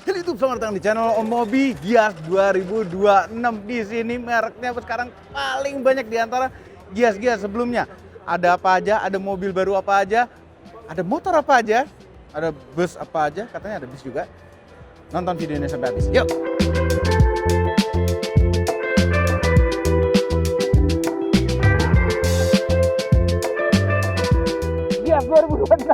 Halo YouTube, selamat datang di channel Om Mobi Gias 2026. Di sini mereknya sekarang paling banyak di antara Gias-Gias sebelumnya. Ada apa aja, ada mobil baru apa aja, ada motor apa aja, ada bus apa aja, katanya ada bis juga. Nonton videonya sampai habis. Yuk! Gias 2026.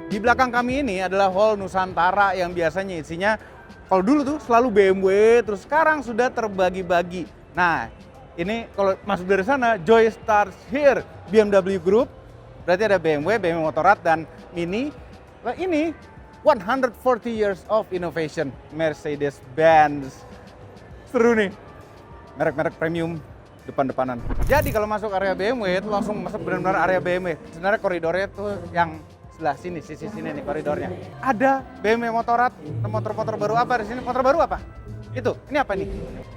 Di belakang kami ini adalah Hall Nusantara yang biasanya isinya, kalau dulu tuh selalu BMW, terus sekarang sudah terbagi-bagi. Nah, ini kalau masuk dari sana, Joy starts here, BMW Group, berarti ada BMW Motorrad, dan Mini. Nah, ini 140 years of innovation, Mercedes-Benz. Seru nih, merek-merek premium depan-depanan. Jadi kalau masuk area BMW itu langsung masuk benar-benar area BMW. Sebenarnya koridornya tuh yang sebelah sini, sisi sini nih koridornya. Ada BMW Motorrad, motor-motor baru apa di sini? Motor baru apa? Itu, ini apa nih?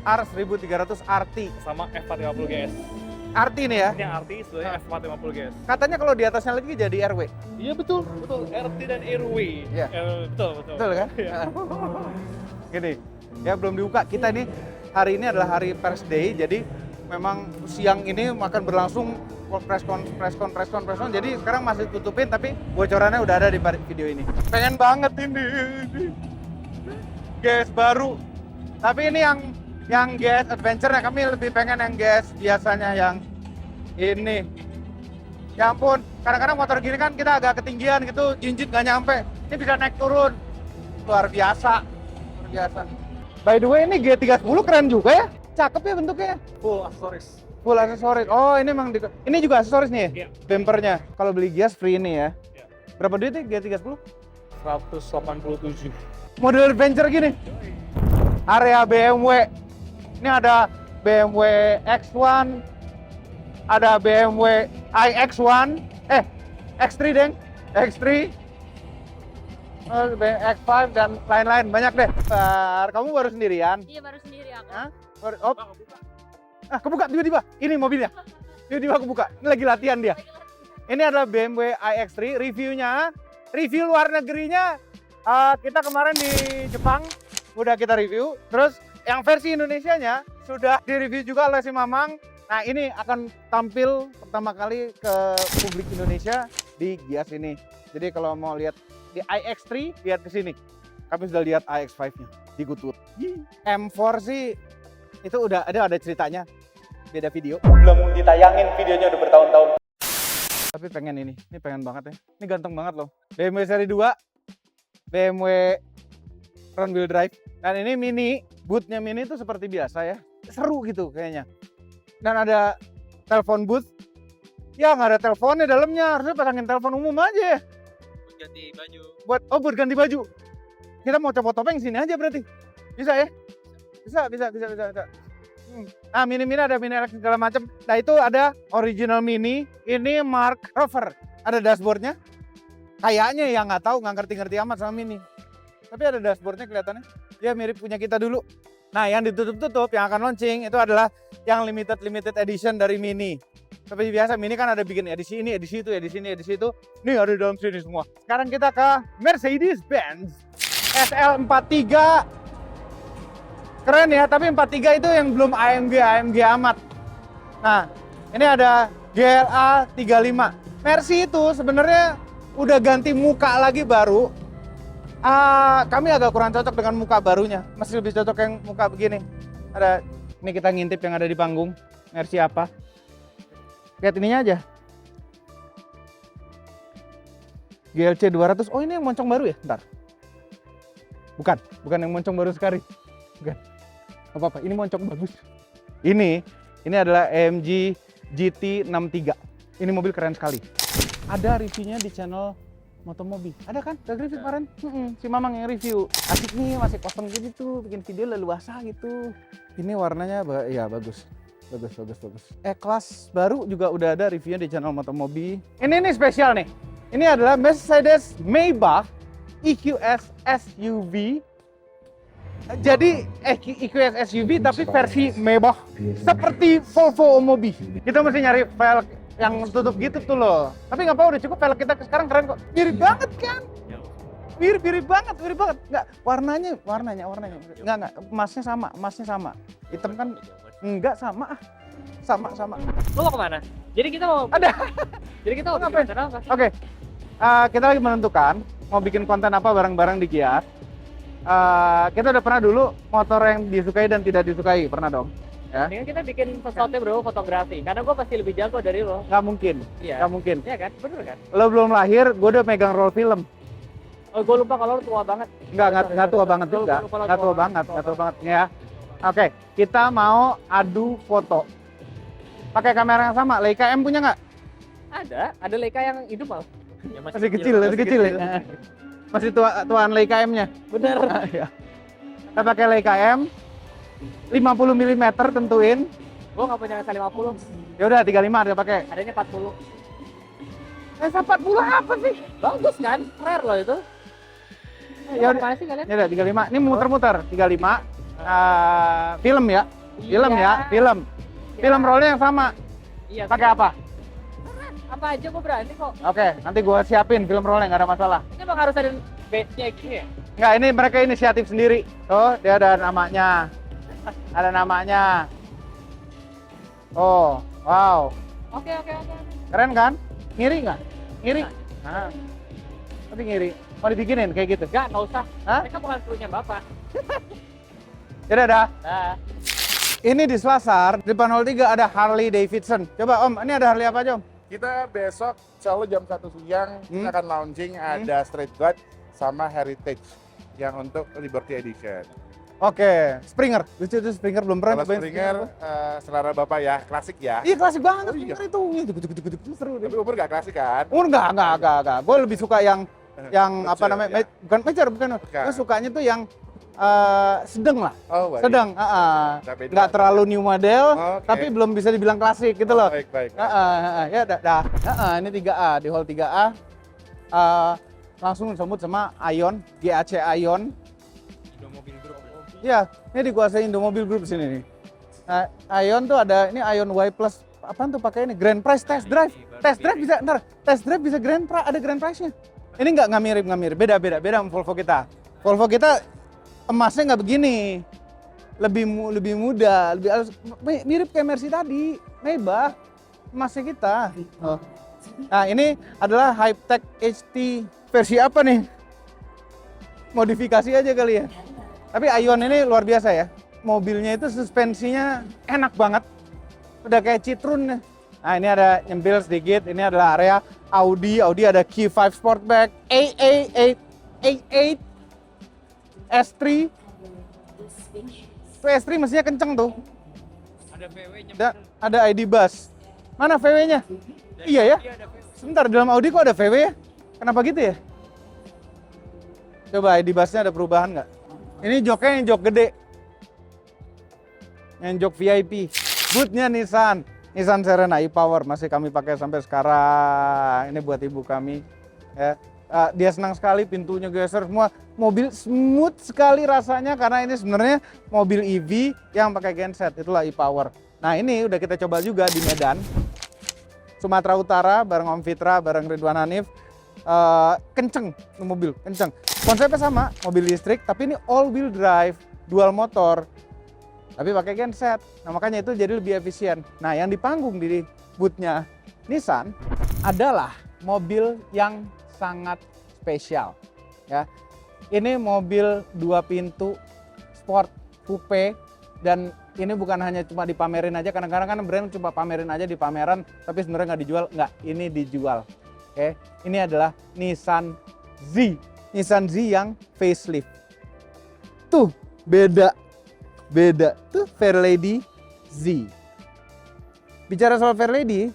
R1300 RT. Sama F450 GS. RT nih ya? Ini yang RT, sebenarnya F450 GS. Katanya kalau di atasnya lagi jadi RW. Iya betul. RT dan RW. Iya. Betul. Betul kan? Iya. Gini, ya belum dibuka. Kita ini, hari ini adalah hari Pers Day, jadi memang siang ini akan berlangsung press con. Jadi sekarang masih tutupin, tapi bocorannya udah ada di video ini. Pengen banget ini GS baru. Tapi ini yang GS Adventure, kami lebih pengen yang GS biasanya yang ini. Ya ampun, kadang-kadang motor gini kan kita agak ketinggian gitu, jinjit nggak nyampe. Ini bisa naik turun. Luar biasa. By the way, ini G30 keren juga ya. Cakep ya bentuknya. Full aksesoris. Full aksesoris. Oh, ini memang ini juga aksesoris nih. Iya. Bumpernya. Kalau beli Gias free ini ya. Iya. Berapa duit nih G30? 187. Model adventure gini. Area BMW. Ini ada BMW X1, ada BMW iX1, X3 deng, X3, X5 dan lain-lain, banyak deh. Kamu baru sendirian? Iya, baru sendiri aku. Hah? Oh, kebuka tiba-tiba. Ini mobilnya. Tiba-tiba kebuka. Ini lagi latihan dia. Ini adalah BMW iX3. Review luar negerinya kita kemarin di Jepang udah kita review. Terus yang versi Indonesianya sudah direview juga oleh si Mamang. Nah, ini akan tampil pertama kali ke publik Indonesia di Gias ini. Jadi kalau mau lihat di iX3, lihat ke sini. Kami sudah lihat iX5-nya di Goodwood. M4 sih itu udah ada ceritanya, beda video. Belum ditayangin videonya udah bertahun-tahun. Tapi pengen ini pengen banget ya. Ini ganteng banget loh. BMW seri 2, BMW front wheel drive. Dan ini Mini, bootnya Mini itu seperti biasa ya. Seru gitu kayaknya. Dan ada telepon booth. Ya nggak ada teleponnya dalamnya, harusnya pasangin telepon umum aja. Buat ganti baju. Buat ganti baju. Kita mau copot topeng sini aja berarti. Bisa ya? Bisa. Nah, Mini ada Mini Elektrik segala macam. Nah, itu ada original Mini, ini Mark Rover. Ada dashboardnya. Kayaknya ya nggak tahu, nggak ngerti amat sama Mini. Tapi ada dashboardnya kelihatannya. Ya mirip punya kita dulu. Nah, yang ditutup-tutup yang akan launching itu adalah yang limited edition dari Mini. Seperti biasa Mini kan ada bikin edisi ini, edisi itu. Nih ada di dalam sini semua. Sekarang kita ke Mercedes-Benz SL43. Keren ya, tapi 43 itu yang belum AMG amat. Nah, ini ada GLA 35. Mercy itu sebenarnya udah ganti muka lagi baru. Kami agak kurang cocok dengan muka barunya. Masih lebih cocok yang muka begini. Ada, ini kita ngintip yang ada di panggung. Mercy apa? Lihat ininya aja. GLC 200. Oh, ini yang moncong baru ya? Bentar. Bukan yang moncong baru sekali. Bukan. Apa-apa, ini moncong bagus. Ini adalah AMG GT 63. Ini mobil keren sekali. Ada reviewnya di channel Motomobi. Ada kan? Udah review kemarin? Si Mamang yang review. Asik nih, masih kosong gitu, bikin video leluasa gitu. Ini warnanya ya bagus. Kelas baru juga udah ada reviewnya di channel Motomobi. Ini spesial nih. Ini adalah Mercedes Maybach EQS SUV. Jadi EQS SUV tapi versi Maybach seperti Volvo Mobi. Kita mesti nyari velg yang tutup gitu tuh loh. Tapi nggak apa-apa, udah cukup velg kita sekarang keren kok. Mirip banget kan? Mirip banget. Enggak, warnanya. Enggak, emasnya sama. Hitam kan enggak sama. Sama. Lu mau kemana? Jadi kita mau Ada. Jadi kita mau Ngapain? bikin konten apa? Oke. Kita lagi menentukan mau bikin konten apa bareng-bareng di Giat. Kita udah pernah dulu motor yang disukai dan tidak disukai, pernah dong? Ya. Mendingan kita bikin sesuatu bro, fotografi. Karena gue pasti lebih jago dari lo. Nggak mungkin. Iya. Nggak mungkin. Iya kan? Bener kan? Lo belum lahir, gue udah megang roll film. Oh, gue lupa kalau lo tua banget. Nggak tua banget Gua juga. lupa lo Nggak tua banget ya. Oke, kita mau adu foto. Pakai kamera yang sama. Leica M punya nggak? Ada Leica yang hidup malah. Ya, Masih kecil ya. Masih tuaan Leica M-nya. Bener. Iya. Kita pakai Leica M 50 mm tentuin. Gue nggak punya 50. Ya udah 35 dia pakai. Adanya 40. 40 apa sih? Bagus kan? Rare loh itu. Ya udah. Mana sih kalian? Ya udah 35. Ini muter-muter 35. Film ya. Film Iya. ya, film. Iya. Film rollnya yang sama. Iya. Pakai apa? Apa aja gue berani kok. Oke, nanti gua siapin film rollnya, nggak ada masalah. Ini emang harus ada base-nya gini ya? Nggak, ini mereka inisiatif sendiri. Tuh, dia ada namanya. Ada namanya. Oh, wow. Oke. Keren kan? Ngiri nggak? Ngiri? Nah. Tapi ngiri. Mau dibikinin kayak gitu? Enggak usah. Hah? Mereka bukan krunya Bapak. Ya udah. Nah, Ini di Selasar, di depan hall 3 ada Harley Davidson. Coba Om, ini ada Harley apa aja Om? Kita besok selalu jam 1 siang kita akan launching ada Street God sama Heritage yang untuk Liberty Edition. Oke, Springer. Lucu itu Springer, belum pernah Kalau nyobain Springer, selera Bapak ya, klasik ya. Iya klasik banget Oh, iya. Springer itu. Itu seru deh. Tapi umur gak klasik kan? Enggak. Gue lebih suka yang apa Mature, namanya? ya. Bukan major, bukan. Bukan. Gue sukanya tuh yang sedang lah. Oh, baik. Sedang, nggak terlalu new model, Oke. tapi belum bisa dibilang klasik gitu loh. Baik. Ya dah. Ini 3A di hall 3A. Langsung disambut sama Ion, GAC Ion. Mobil grup. Ya, ini dikuasai Indomobil Group sini nih. Nah, Ion tuh ada ini Ion Y Plus. Apaan tuh pakai ini? Grand Prize Test Drive. Test Drive bisa, Test Drive bisa ada Grand Prize-nya. Ini nggak mirip. Beda sama Volvo kita. Volvo kita emasnya nggak begini. Lebih muda, lebih halus. Mirip kayak Mercy tadi. Maybach. Emasnya kita. Oh. Nah, ini adalah Hype-Tech HT versi apa nih? Modifikasi aja kali ya. Tapi Ion ini luar biasa ya. Mobilnya itu suspensinya enak banget. Udah kayak Citroen. Nah, ini ada nyempil sedikit. Ini adalah area Audi. Audi ada Q5 Sportback, A8 S3. Tuh S3 mestinya kenceng tuh. Ada VW-nya. Ada ID Bus. Mana VW-nya? Iya ya. Sebentar, dalam Audi kok ada VW ya? Kenapa gitu ya? Coba ID Bus-nya ada perubahan nggak? Ini joknya yang jok gede. Yang jok VIP. Bootnya Nissan Serena e-Power masih kami pakai sampai sekarang. Ini buat ibu kami. Ya. Dia senang sekali, pintunya geser semua. Mobil smooth sekali rasanya karena ini sebenarnya mobil EV yang pakai genset. Itulah e-Power. Nah, ini udah kita coba juga di Medan, Sumatera Utara, bareng Om Fitra, bareng Ridwan Hanif. Kenceng mobil, kenceng. Konsepnya sama, mobil listrik, tapi ini all wheel drive, dual motor, tapi pakai genset. Nah, makanya itu jadi lebih efisien. Nah, yang di panggung di bootnya Nissan adalah mobil yang sangat spesial. Ya, ini mobil 2 pintu, sport, coupe, dan ini bukan hanya cuma dipamerin aja. Kadang-kadang kan brand cuma pamerin aja di pameran, tapi sebenarnya nggak dijual. Nggak, ini dijual. Oke, ini adalah Nissan Z. Nissan Z yang facelift. Tuh, beda. Tuh Fairlady Z. Bicara soal Fairlady,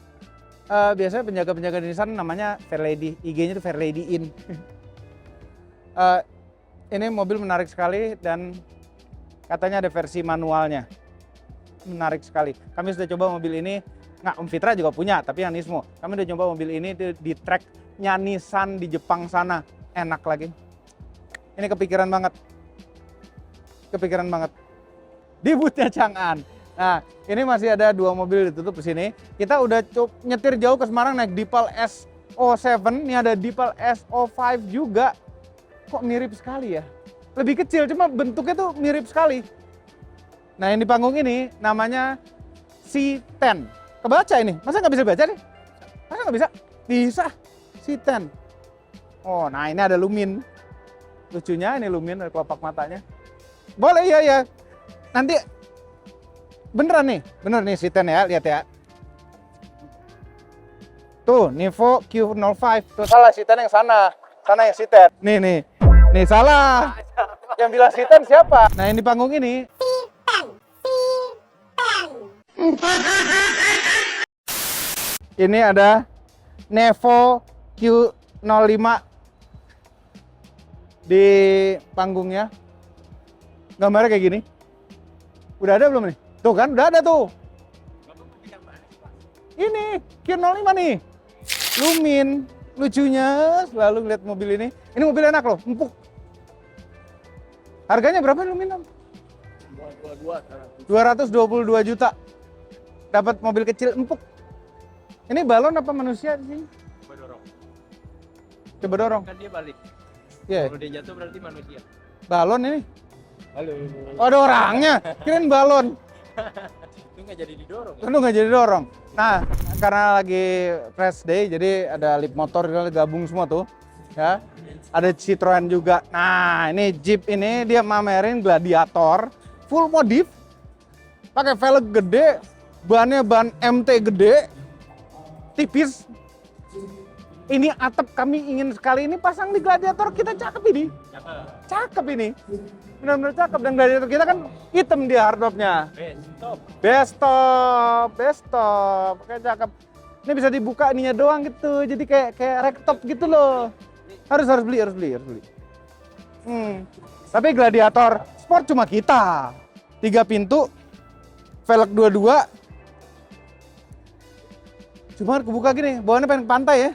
biasanya penjaga-penjaga di Nissan namanya Fairlady. IG-nya tuh Fairlady In. Ini mobil menarik sekali dan katanya ada versi manualnya. Menarik sekali. Kami sudah coba mobil ini. Nah, Om Fitra juga punya, tapi yang Nismo. Kami udah coba mobil ini di tracknya Nissan di Jepang sana. Enak lagi. Ini kepikiran banget. Di bootnya Chang'an. Nah, ini masih ada 2 mobil ditutup di sini. Kita udah nyetir jauh ke Semarang naik Dipal SO7. Ini ada Dipal SO5 juga. kok mirip sekali ya. Lebih kecil, cuma bentuknya tuh mirip sekali. Nah yang di panggung ini namanya C10. Kebaca ini, masa nggak bisa baca nih? Masa nggak bisa? Bisa, C10. Oh, nah ini ada Lumin. Lucunya ini Lumin, ada kelopak matanya. Boleh, iya. Nanti, bener nih C10 ya, lihat ya. Tuh, Nivo Q05. Tuh salah, C10 yang sana yang C10. Nih salah. Yang bilang C10 siapa? Nah yang di panggung ini. Ini ada Nevo Q05 di panggungnya. Gambarnya kayak gini. Udah ada belum nih? Tuh kan, udah ada tuh. Ini Q05 nih. Lumin. Lucunya selalu ngeliat mobil ini. Ini mobil enak loh, empuk. Harganya berapa Lumin? 222 juta. Dapat mobil kecil empuk. Ini balon apa manusia di sini? Coba dorong. Kan dia balik. Iya. Kalau dia jatuh berarti manusia. Balon ini. Halo. Oh, ada orangnya. Kirain balon. Itu nggak jadi didorong. Tentu nggak jadi dorong. Nah, karena lagi press day, jadi ada lip motor gabung semua tuh, ya. Ada Citroen juga. Nah, ini Jeep ini dia mamerin Gladiator full modif, pakai velg gede, bannya ban MT gede, tipis. Ini atap kami ingin sekali ini pasang di Gladiator kita, cakep ini. Cakep ini. Benar-benar cakep, dan Gladiator kita kan hitam dia hardtopnya. Best top. Kayak cakep. Ini bisa dibuka ininya doang gitu. Jadi kayak ragtop gitu loh. Harus beli. Tapi Gladiator Sport cuma kita. 3 pintu, velg 22. Cuma kebuka gini, bawaannya pengen ke pantai ya.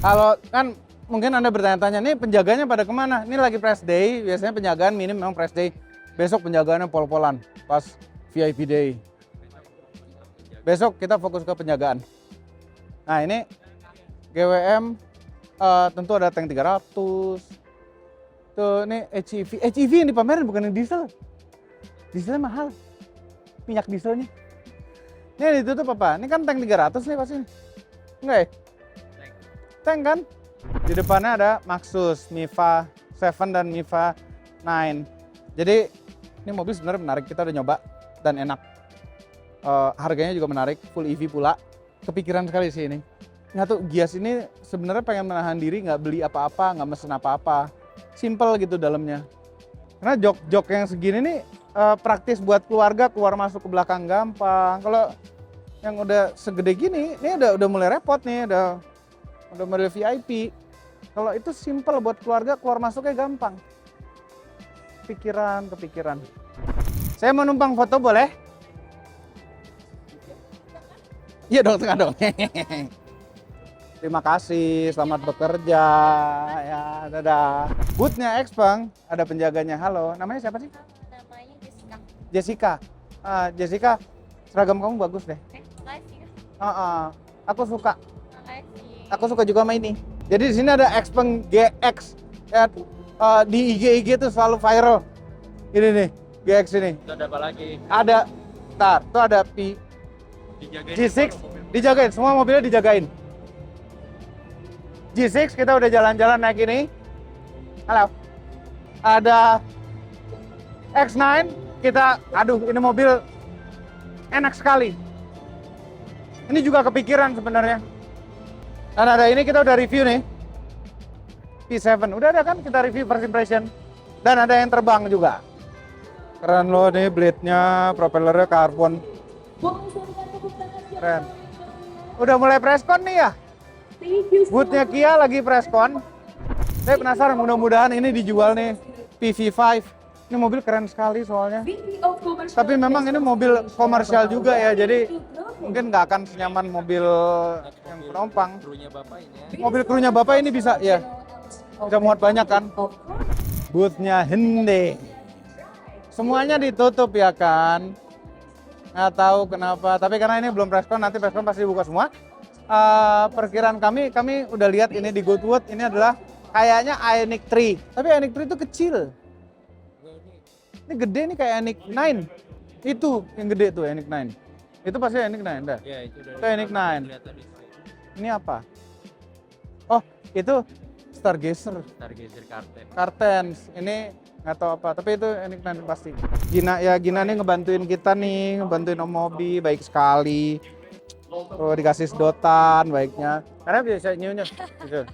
Kalau kan mungkin Anda bertanya-tanya, nih penjaganya pada kemana? Ini lagi press day, biasanya penjagaan minim memang press day. Besok penjagaannya pol-polan, pas VIP day. Besok kita fokus ke penjagaan. Nah ini GWM, tentu ada tank 300. Tuh ini HEV yang dipamerin bukan yang diesel. Dieselnya mahal, minyak dieselnya. Ini ditutup apa? Ini kan tank 300 nih pasti. Enggak ya? Tank kan? Di depannya ada Maxus, Miva 7 dan Miva 9. Jadi ini mobil sebenarnya menarik, kita udah nyoba dan enak. Harganya juga menarik, full EV pula. Kepikiran sekali sih ini. Nyatu Gias ini sebenarnya pengen menahan diri, nggak beli apa-apa, nggak mesen apa-apa. Simple gitu dalamnya. Karena jok yang segini nih praktis buat keluarga, keluar masuk ke belakang gampang. Kalau yang udah segede gini, ini udah mulai repot nih, udah model VIP. Kalau itu simple buat keluarga, keluar masuknya gampang. Kepikiran. Saya mau numpang foto boleh? Iya dong, tengah dong. Terima kasih, selamat bekerja. Ya, dadah. Boothnya Xpeng, ada penjaganya. Halo, namanya siapa sih? Namanya Jessica. Jessica. Jessica, seragam kamu bagus deh. Makasih. Aku suka. Makasih. Aku suka juga sama ini. Jadi di sini ada Xpeng GX. Ya, di IG tuh selalu viral. Ini nih, GX ini. Itu ada apa lagi? Ada, tuh ada Dijagain G6, apa mobil? dijagain, semua mobilnya dijagain. G6 kita udah jalan-jalan naik ini. Halo. Ada X9, ini mobil enak sekali. Ini juga kepikiran sebenarnya. Dan ada ini kita udah review nih. P7, udah ada kan kita review first impression. Dan ada yang terbang juga. Keren loh nih blade-nya, propellernya karbon. Keren. Udah mulai preskon nih ya? Booth-nya Kia lagi preskon. Saya penasaran, mudah-mudahan ini dijual nih PV5. Ini mobil keren sekali soalnya. Tapi memang ini mobil komersial juga ya, jadi mungkin nggak akan senyaman mobil yang penumpang. Krunya bapak ini ya. Mobil krunya bapak ini bisa muat banyak kan. Booth-nya Hyundai. Semuanya ditutup ya kan. Nggak tahu kenapa, tapi karena ini belum preskon, nanti preskon pasti buka semua. Perkiraan kami udah lihat ini di Goodwood, ini adalah kayaknya Ioniq 3. Tapi Ioniq 3 itu kecil. Enggak, ini Ini gede nih kayak Ioniq 9. Itu yang gede tuh Ioniq 9. Itu pasti Ioniq 9 dah. ya itu dari Itu Ioniq 9. kelihatan di Ini apa? Oh, itu Stargazer. Stargazer Karten. Kartens. Ini nggak tahu apa, tapi itu Ioniq 9 pasti. Gina nih ngebantuin kita nih, ngebantuin Om Mobi, baik sekali. Oh, dikasih sedotan baiknya. Karena bisa nyunyut. Gitu.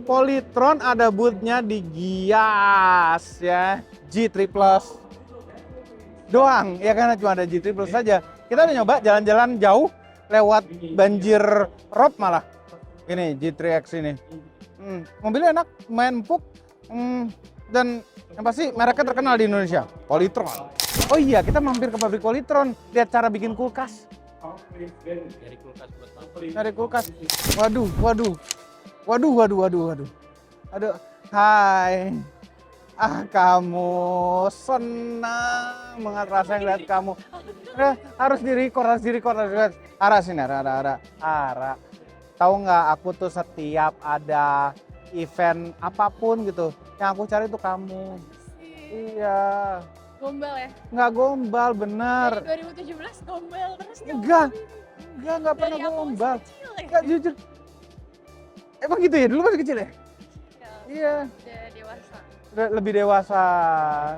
Polytron ada bootnya di Gias ya, G3 Plus doang, ya karena cuma ada G3 Plus saja. Kita udah nyoba jalan-jalan jauh lewat banjir rob malah. Ini G3X ini. Mobilnya enak, main empuk, dan yang pasti mereknya terkenal di Indonesia, Polytron. Oh iya, kita mampir ke pabrik Polytron, lihat cara bikin kulkas. Dari kulkas buat apa? Dari kulkas. Waduh. Aduh, hai. Kamu senang banget rasanya lihat kamu. Harus di-record. Ara sini, Ara. Tahu nggak, aku tuh setiap ada event apapun gitu, yang aku cari tuh kamu. Iya. Gombal ya? Nggak gombal, bener. Dari 2017 gombal terus nih. Enggak pernah Dari aku masih gombal. kecil ya? Enggak, jujur. Emang gitu ya? Dulu masih kecil ya? Iya. Udah dewasa. Udah lebih dewasa.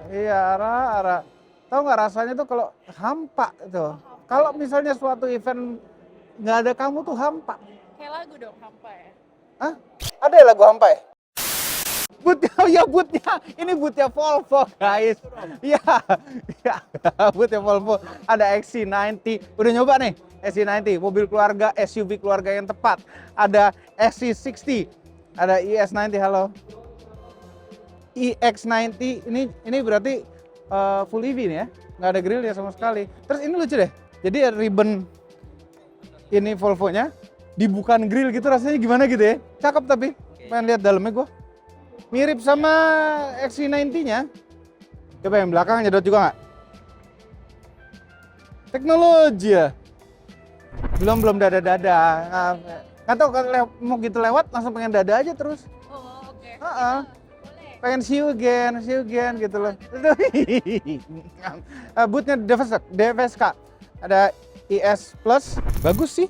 Iya, Ara. Tahu nggak rasanya tuh kalau hampa tuh. Kalau misalnya suatu event nggak ada kamu tuh hampa. Kayak lagu dong, hampa ya? Hah? Ada ya lagu hampa ya? Bootnya. Ini bootnya Volvo, guys. Iya. Bootnya Volvo. Ada XC90. Udah nyoba nih, XC90. Mobil keluarga, SUV keluarga yang tepat. Ada XC60. Ada ES90, halo. EX90, ini berarti full EV nih ya. Nggak ada grill ya sama sekali. Terus ini lucu deh. Jadi ribbon ini Volvo-nya dibukan grill gitu, rasanya gimana gitu ya. Cakep tapi. Pengen lihat dalamnya gua. Mirip sama XC90-nya. Coba yang belakang nyedot juga nggak? Teknologi ya. Belum dada-dada. Nggak tahu mau gitu lewat langsung pengen dada aja terus. Oh, oke. Boleh. Pengen see you again gitu loh. Bootnya DVSK. Ada IS Plus. Bagus sih.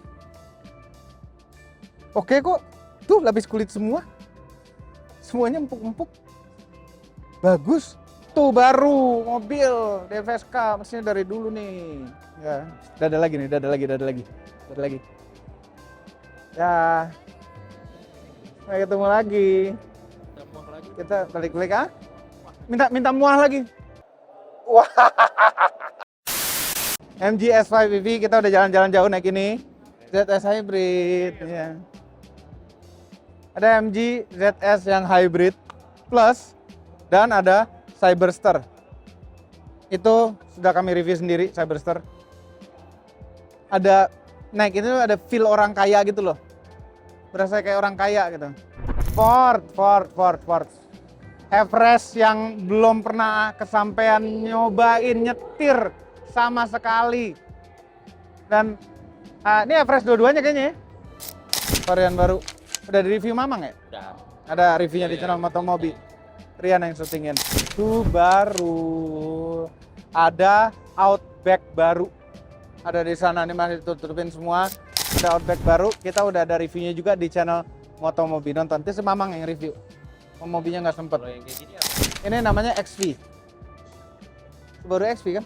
Oke kok. Tuh lapis kulit semua. Semuanya empuk-empuk. Bagus. Tuh baru mobil DVSK, mesinnya dari dulu nih. Ya, dada lagi. Ya. Sampai ketemu lagi. Kita balik ah. Minta muah lagi. Wah. MG S5 EV kita udah jalan-jalan jauh naik ini. ZS Hybrid ya. Ada MG ZS yang Hybrid Plus dan ada Cyberster. Itu sudah kami review sendiri, Cyberster. Ada naik itu ada feel orang kaya gitu loh. Berasa kayak orang kaya gitu. Ford. Everest yang belum pernah kesampaian nyobain nyetir sama sekali. Dan ini Everest dua-duanya kayaknya ya. Varian baru. Udah di review Mamang ya? Udah. Ada reviewnya di channel Motomobi. Rian yang syutingin. Itu baru. Ada Outback baru. Ada di sana, ini masih tutupin semua. Ada Outback baru. Kita udah ada reviewnya juga di channel Motomobi. Nonton. Itu si Mamang yang review. Mobinya nggak sempet. Kalau yang kayak gini apa? Ini namanya XV. Baru XV kan?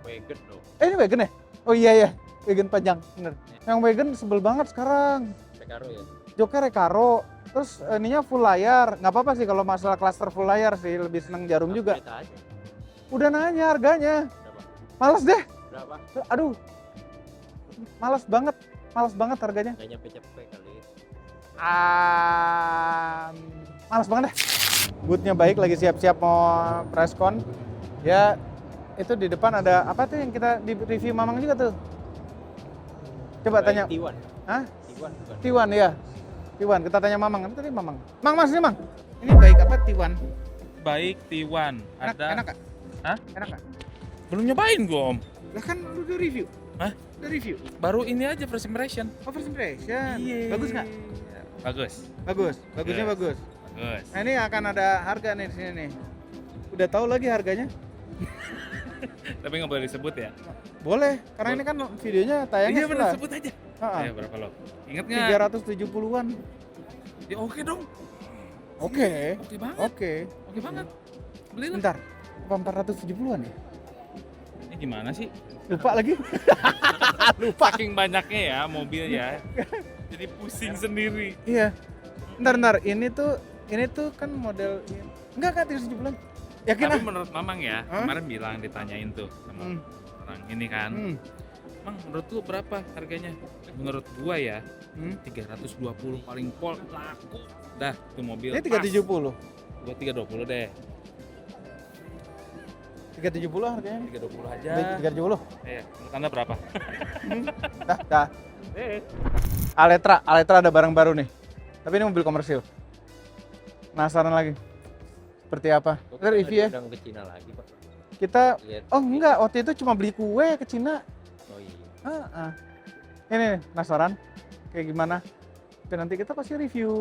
Wagon dong. Ini wagon ya? Oh iya. Wagon panjang, bener. Yang wagon sebel banget sekarang. Recaro ya? Joknya Recaro, terus ininya full layar. Nggak apa-apa sih kalau masalah cluster full layar sih, lebih seneng Jarum juga. Upgrade aja. Udah nanya harganya. Berapa? Males deh. Berapa? Aduh. Males banget harganya. Nggak nyampe-nyampe kali. Males banget deh. Bootnya baik, lagi siap-siap mau presscon. Ya, itu di depan ada apa tuh yang kita di review Mamang juga tuh. Coba tanya. T1. Hah? T1 bukan? T1 ya. T1, kita tanya Mamang. Kan tadi Mamang. Mas ini Mang. Ini baik apa T1? Baik T1 Enak ada nggak? Hah? Enak nggak? belum nyobain gue om. Lah kan lu udah review. Hah? Udah review? Baru ini aja first impression. Oh, first impression. Bagus nggak? Bagus. Bagus. Bagusnya bagus. Bagus. Nah, ini akan ada harga nih di sini nih. Udah tahu lagi harganya? Tapi nggak boleh disebut ya? Boleh, karena ini kan videonya tayangnya Iya benar, setelah. sebut aja. Heeh. Ya berapa lo? Ingat nggak? 370-an. Ya oke dong. Oke. Oke banget. Oke. Oke banget. Beli lah. Bentar. Apa 470-an ya? Ini gimana sih? Lupa lagi. Saking banyaknya ya mobil ya. Jadi pusing sendiri. Iya. Bentar. Ini tuh kan model enggak 370-an. Yakin Tapi ah? menurut Mamang ya, Hah? kemarin bilang ditanyain tuh sama orang ini kan. Mang, menurut lu berapa harganya? Menurut gua ya, 320 paling pol laku. Dah, tuh mobil. Ini pas. 370. Gua 320 deh. 370 harganya. 320 aja. 370. Iya, menurut Anda berapa? Dah. Aletra ada barang baru nih. Tapi ini mobil komersil. Penasaran lagi. Seperti apa? Kita review ya. Udah ke Cina lagi, Pak. Kita Lihat. oh enggak, waktu itu cuma beli kue ke Cina. Oh iya. Ini nih, penasaran kayak gimana? Oke, nanti kita pasti review.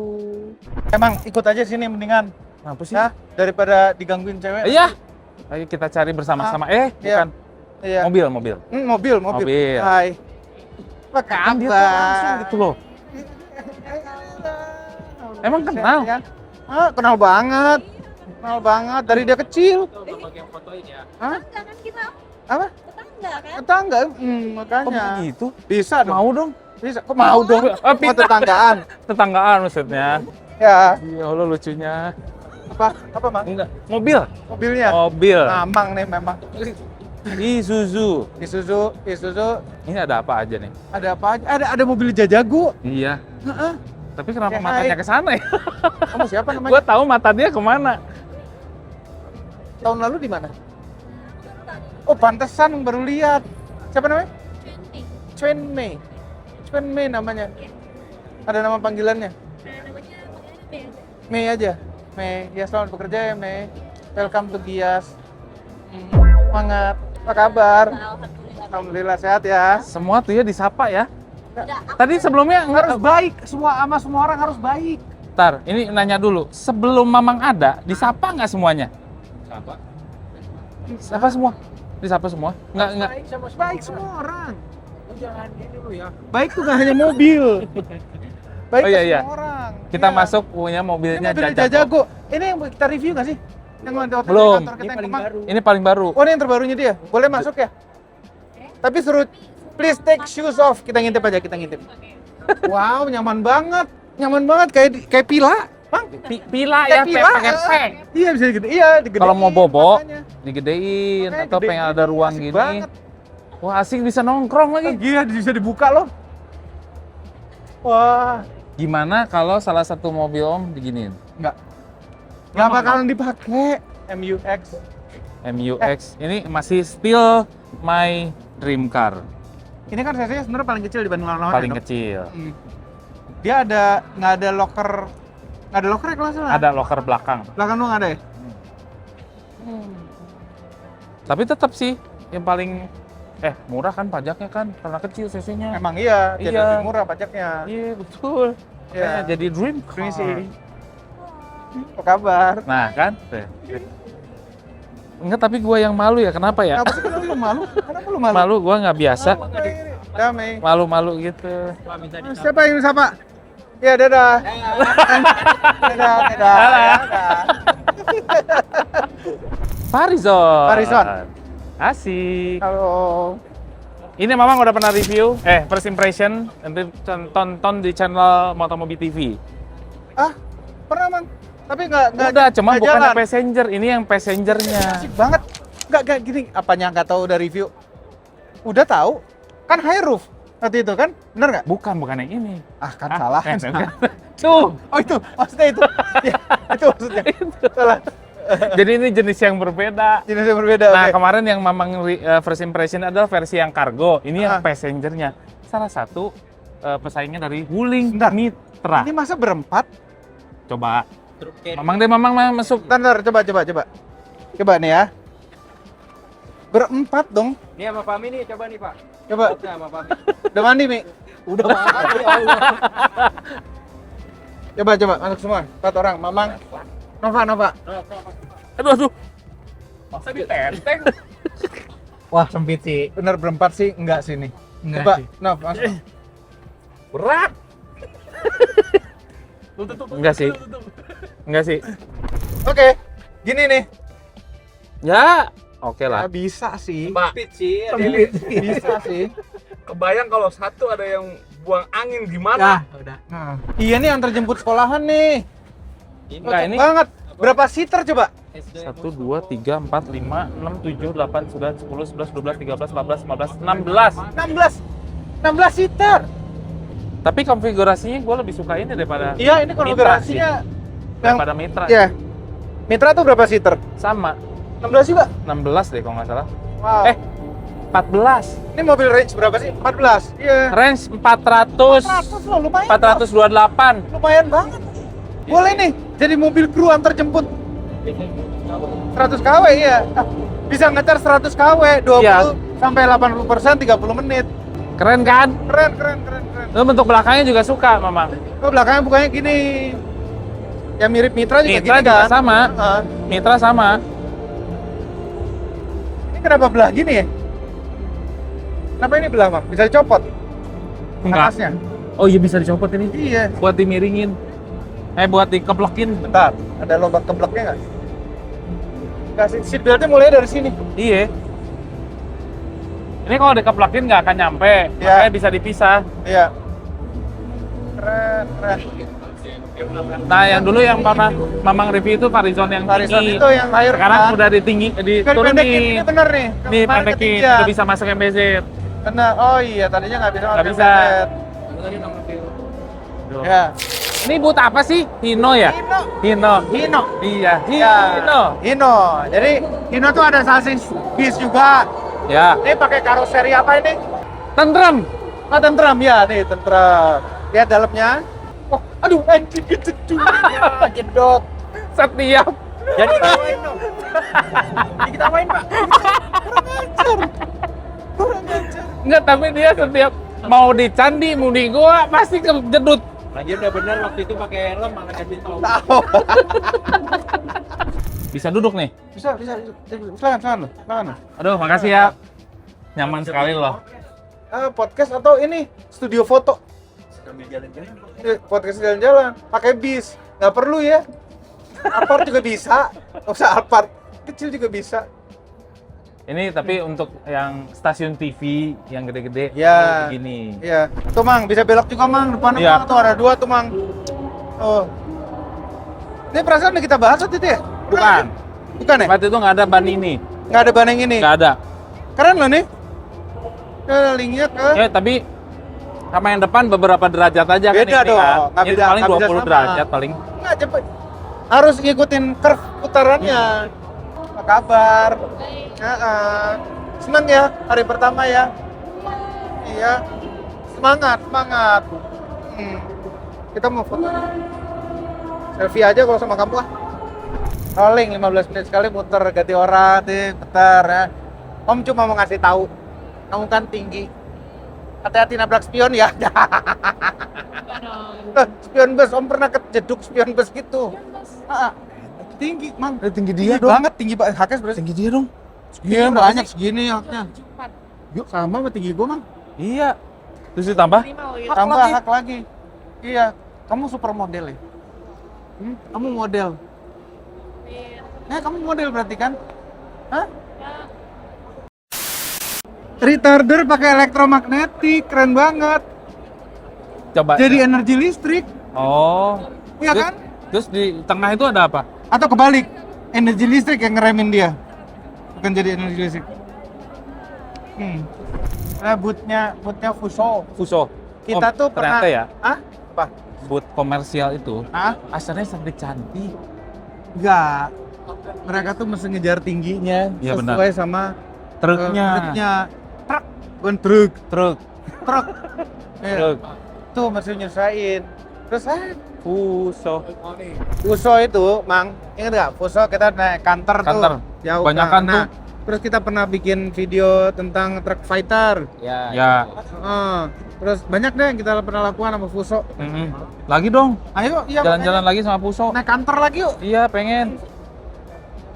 Emang ikut aja sini mendingan. Apa sih? Ya, daripada digangguin cewek. Iya. Ayo kita cari bersama-sama. Iya. Bukan. Iya. Mobil. Mobil. Hai. Apa Kan dia tuh langsung kabar? gitu loh. Emang kenal? Kenal banget. Kenal banget dari dia kecil. Kalau pakai fotoin ya. Tetangga kan kita. Apa? Tetangga kan? Tetangga, Kok makanya. begitu? Bisa dong. Mau dong. Bisa. Kok mau dong? Mau tetanggaan. Tetanggaan maksudnya. Ya. Ya Allah lucunya. Apa, Mang? Enggak. Mobil. Mobilnya. Mobil. Mamang nih memang. Isuzu. Isuzu. Ini ada apa aja nih? Ada apa aja? Ada mobil jajago. Iya. Heeh. Tapi kenapa Ya, matanya hai. ke sana ya? Kamu siapa namanya? Gua tahu mata dia kemana. Tahun lalu di mana? Oh, pantesan baru lihat. Siapa namanya? Chuen Mei namanya. Ada nama panggilannya? Namanya Mei aja. Mei, ya selamat bekerja ya Mei. Welcome to Gias. Semangat. Apa kabar? Alhamdulillah sehat ya. Semua tuh ya disapa ya. Tadi sebelumnya Harus baik. Semua orang harus baik. Ntar, ini nanya dulu. Sebelum Mamang ada, disapa nggak semuanya? Disapa semua? Disapa semua? Nggak. Baik semua orang. Jangan ini dulu ya. Baik tuh nggak hanya mobil. Baik Oh, iya, ke iya. semua orang. Kita Iya. masuk punya Ini mobilnya mobil Jajago. Jajago. Ini yang kita review nggak sih? Yang waktu itu Belum. kantor kita yang Kemang. Ini paling baru. Oh, ini yang terbarunya dia. Boleh masuk ya? Tapi suruh please take shoes off. Kita ngintip aja, kita ngintip. Wow, nyaman banget. Nyaman banget kayak pila. Bang, Pila kayak ya, pila. pakai peng. Iya, bisa digede. Iya, digedein. Kalau mau bobo, makanya. digedein Makanya atau gede pengen gitu, ada ruang asik gini. banget. Wah, asik bisa nongkrong lagi. Gila, bisa dibuka loh. Wah, Gimana kalau salah satu mobil Om diginiin? nggak bakalan dipakai. MUX. MUX. Ini masih still my dream car. Ini kan cc sebenarnya paling kecil dibanding lawan-lawan. Paling ya, dok? kecil. Dia nggak ada locker ya kalau nggak salah. Ada locker belakang. Belakang lu nggak ada ya? Tapi tetap sih yang paling murah kan pajaknya kan karena kecil cc-nya. Emang iya, jadi Iya. lebih murah pajaknya. Iya, betul. Iya. Kayaknya jadi dream car. Permisi. Apa kabar? Nah, kan? Enggak, tapi gua yang malu ya. Kenapa ya? Kenapa sih lu malu? Kenapa lu malu? Malu, gua nggak biasa. Damai. Malu-malu gitu. Siapa yang sapa? Ya, dadah. Dadah. Farizon. Asik. Halo. Ini Mamang udah pernah review, first impression, nanti tonton di channel Motomobi TV. Pernah, Mang. Tapi nggak Udah, cuma nggak bukan jalan. passenger, ini yang passengernya. Asik banget. Nggak gini, apanya nggak tahu udah review? Udah tahu? Kan high roof waktu itu kan? Bener nggak? Bukan yang ini. Kan salah. Tuh, Oh itu, maksudnya itu. Ya, itu maksudnya. Salah. jadi ini jenis yang berbeda. Jenis yang berbeda. Nah, oke. kemarin yang Mamang first impression adalah versi yang kargo. Ini yang Ah. passengernya. Salah satu pesaingnya dari Wuling Sebentar. Mitra. Ini masa berempat? Coba. Truk carry. Mamang deh, Mamang masuk. Bentar, coba. Coba nih ya. berempat dong. Ini sama Fami nih, coba nih Pak. Coba. Nah, sama Fami. Udah mandi, Mi? Udah mandi, ya Allah. Coba masuk semua. 4 orang. Mamang. Nova. Aduh. Masa ditenteng? Wah, sempit sih. Bener berempat sih enggak sih nih. Coba, Nov, masuk. Berat. Enggak sih. Oke. Gini nih. Ya, oke Ya, lah. bisa sih. Sempit sih. ada Sempit. yang- Bisa sih. Kebayang kalau satu ada yang buang angin gimana? udah. Nah. Iya nih antar jemput sekolahan nih. Enggak, ini banget. Berapa seater coba? 1, 2, 3, 4, 5, 6, 7, 8, 9, 10, 11, 12, 13, 14, 15, 16. 16 seater. Tapi konfigurasinya gue lebih suka ini daripada Iya, ini konfigurasinya yang daripada Mitra. ya. Mitra tuh berapa seater? Sama, 16 juga. 16 deh kalau nggak salah. Wow. 14. Ini mobil range berapa sih? 14. Iya. Range 400. 400 loh, lumayan. 428. Lumayan banget. Boleh nih jadi mobil kru antar jemput. 100 kW ya. Bisa ngecar 100 kW 20 Iya. sampai 80% 30 menit. Keren kan? Keren. Lu bentuk belakangnya juga suka, Mamang. Oh, belakangnya bukannya gini. Ya mirip Mitra juga Mitra gini juga kan? sama. Heeh. Mitra sama. Ini kenapa belah gini ya? Kenapa ini belah, Mak? Bisa dicopot Enggak. atasnya? Oh iya bisa dicopot ini. Iya. Buat dimiringin. Buat dikeplekin. Bentar, ada lubang kebleknya nggak? Nggak sih, seat beltnya mulai dari sini. Iya. Ini kalau dikeplekin nggak akan nyampe. Iya. Makanya bisa dipisah. Iya. Keren. Nah, yang dulu yang pernah Mamang review itu Varizon yang Horizon tinggi. itu yang higher Sekarang kan? udah ditinggi, Nggak dipendekin, ini diturunin. bener nih. Nih Kemarin pendekin, ketinggian. udah bisa masuk MBZ. Bener, oh iya tadinya nggak bisa. Nggak pakai bisa. bed. Ya. Ini but apa sih? Hino ya? Hino. Hino. Iya, Ya. Hino. Hino. Jadi Hino tuh ada sasis bis juga. Ya. Ini pakai karoseri apa ini? Tentrem. Ah, tentram ya, nih tentram. Lihat dalamnya. Oh, aduh, anjing jeduk. Jedot. Setiap. Jadi ketawain dong. Diketawain, Pak. Kurang ajar. Enggak, tapi dia setiap mau di candi, mau di goa pasti kejedut. Lagi udah bener waktu itu pakai helm malah kasih tahu. Tahu. Bisa duduk nih. Bisa. Silakan loh. Aduh, makasih ya. Nyaman sekali loh. Podcast atau ini studio foto? Podcast jalan-jalan, pakai bis, nggak perlu ya. Alphard juga bisa, nggak usah Alphard, kecil juga bisa. Ini tapi untuk yang stasiun TV yang gede-gede Ya. begini. Iya, tuh Mang, bisa belok juga Mang, depannya Iya. Mang, tuh ada 2 tuh Mang. Oh, ini perasaan udah kita bahas waktu itu ya? Bukan. Bukan ya? Waktu itu nggak ada ban ini, Nggak ada ban yang ini. nggak ada. Keren loh nih. Linknya ke Ya tapi sama yang depan beberapa derajat aja Beda kan ini dong, kan. nggak Ini beda- paling nggak bisa 20 sama. derajat paling. nggak cepet. Harus ngikutin curve putarannya. Apa kabar? Senang ya hari pertama ya. Iya. Semangat. Kita mau foto. Selfie aja kalau sama kamu ah. Rolling 15 menit sekali muter ganti orang nih, bentar ya. Om cuma mau ngasih tahu. Kamu kan tinggi. Hati-hati nabrak spion ya. Spion bus, Om pernah kejeduk spion bus gitu. Tinggi, Mang. Tinggi Tinggi banget. Haknya sebenarnya Tinggi dia dong. Iya, banyak segini haknya. Yuk, sama sama tinggi gua, Mang. Iya. Terus ditambah? Tambah hak lagi. Iya, kamu super model ya. Kamu model. Kamu model berarti kan? Hah? Retarder pakai elektromagnetik, keren banget. Coba. Jadi energi listrik, Oh. iya Terus- kan? Terus di tengah itu ada apa? Atau kebalik, energi listrik yang ngeremin dia, bukan jadi energi listrik. Nah, bootnya Fuso. Fuso. Kita tuh pernah. ternyata ya, Apa? boot komersial itu Hah? asalnya sampai cantik. Enggak. Mereka tuh mesti ngejar tingginya Iya, sesuai sama Truknya. truknya. Truk, bukan truk. Truk. Iya. Truk. Tuh mesti nyesuaiin. Terus Fuso. Fuso itu, Mang, ingat nggak? Fuso kita naik kantor tuh. Kantor. Jauh. Kebanyakan Nah, tuh Terus kita pernah bikin video tentang truck fighter. Ya. Terus banyak deh yang kita pernah lakukan sama Fuso. Lagi dong, Ayo, iya jalan-jalan lagi sama Puso. naik kantor lagi yuk. Iya, pengen.